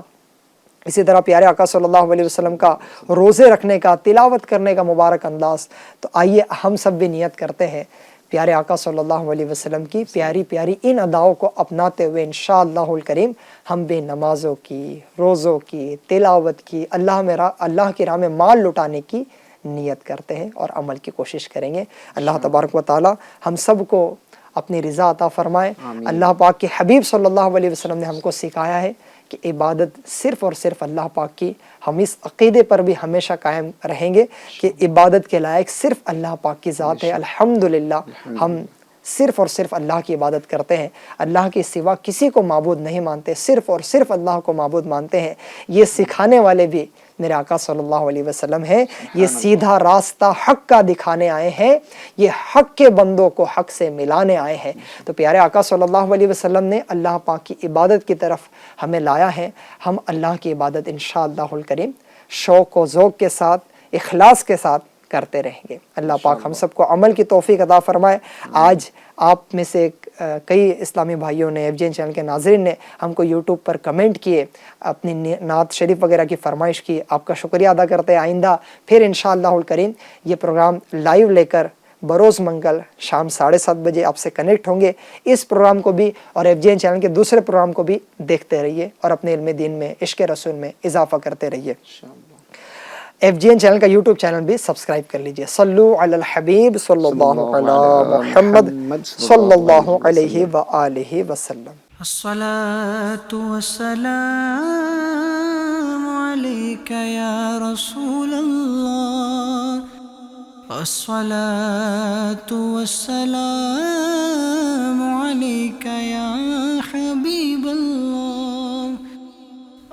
اسی طرح پیارے آقا صلی اللہ علیہ وسلم کا روزے رکھنے کا، تلاوت کرنے کا مبارک انداز. تو آئیے ہم سب بھی نیت کرتے ہیں پیارے آقا صلی اللہ علیہ وسلم کی پیاری پیاری ان اداؤں کو اپناتے ہوئے انشاءاللہ الکریم ہم بھی نمازوں کی، روزوں کی، تلاوت کی، اللہ کی راہ میں مال لٹانے کی نیت کرتے ہیں اور عمل کی کوشش کریں گے. اللہ تبارک و تعالی ہم سب کو اپنی رضا عطا فرمائے. اللہ پاک کے حبیب صلی اللہ علیہ وسلم نے ہم کو سکھایا ہے کہ عبادت صرف اور صرف اللہ پاک کی. ہم اس عقیدے پر بھی ہمیشہ قائم رہیں گے کہ عبادت کے لائق صرف اللہ پاک کی ذات ہے. الحمدللہ ہم صرف اور صرف اللہ کی عبادت کرتے ہیں، اللہ کے سوا کسی کو معبود نہیں مانتے، صرف اور صرف اللہ کو معبود مانتے ہیں. یہ سکھانے والے بھی میرے آقا صلی اللہ علیہ وسلم ہیں. یہ سیدھا راستہ حق کا دکھانے آئے ہیں، یہ حق کے بندوں کو حق سے ملانے آئے ہیں. تو پیارے آقا صلی اللہ علیہ وسلم نے اللہ پاک کی عبادت کی طرف ہمیں لایا ہے. ہم اللہ کی عبادت انشاءاللہ الکریم شوق و ذوق کے ساتھ، اخلاص کے ساتھ کرتے رہیں گے. اللہ پاک ہم سب کو عمل کی توفیق عطا فرمائے. آج آپ میں سے کئی اسلامی بھائیوں نے، FGN چینل کے ناظرین نے ہم کو یوٹیوب پر کمنٹ کیے، اپنی نعت شریف وغیرہ کی فرمائش کی. آپ کا شکریہ ادا کرتے ہیں. آئندہ پھر انشاءاللہ الکریم یہ پروگرام لائیو لے کر بروز منگل شام 7:30 بجے آپ سے کنیکٹ ہوں گے. اس پروگرام کو بھی اور FGN چینل کے دوسرے پروگرام کو بھی دیکھتے رہیے اور اپنے علم دین میں، عشق رسول میں اضافہ کرتے رہیے. FGN چینل کا یوٹیوب چینل بھی سبسکرائب کر لیجئے. صلو علی الحبیب صلی اللہ علی محمد صلی اللہ علیہ وآلہ وسلم. الصلاة والسلام عليك يا رسول الله، الصلاة والسلام عليك يا حبيب الله،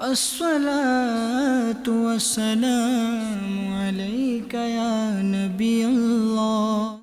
الصلاة والسلام عليك يا نبي الله.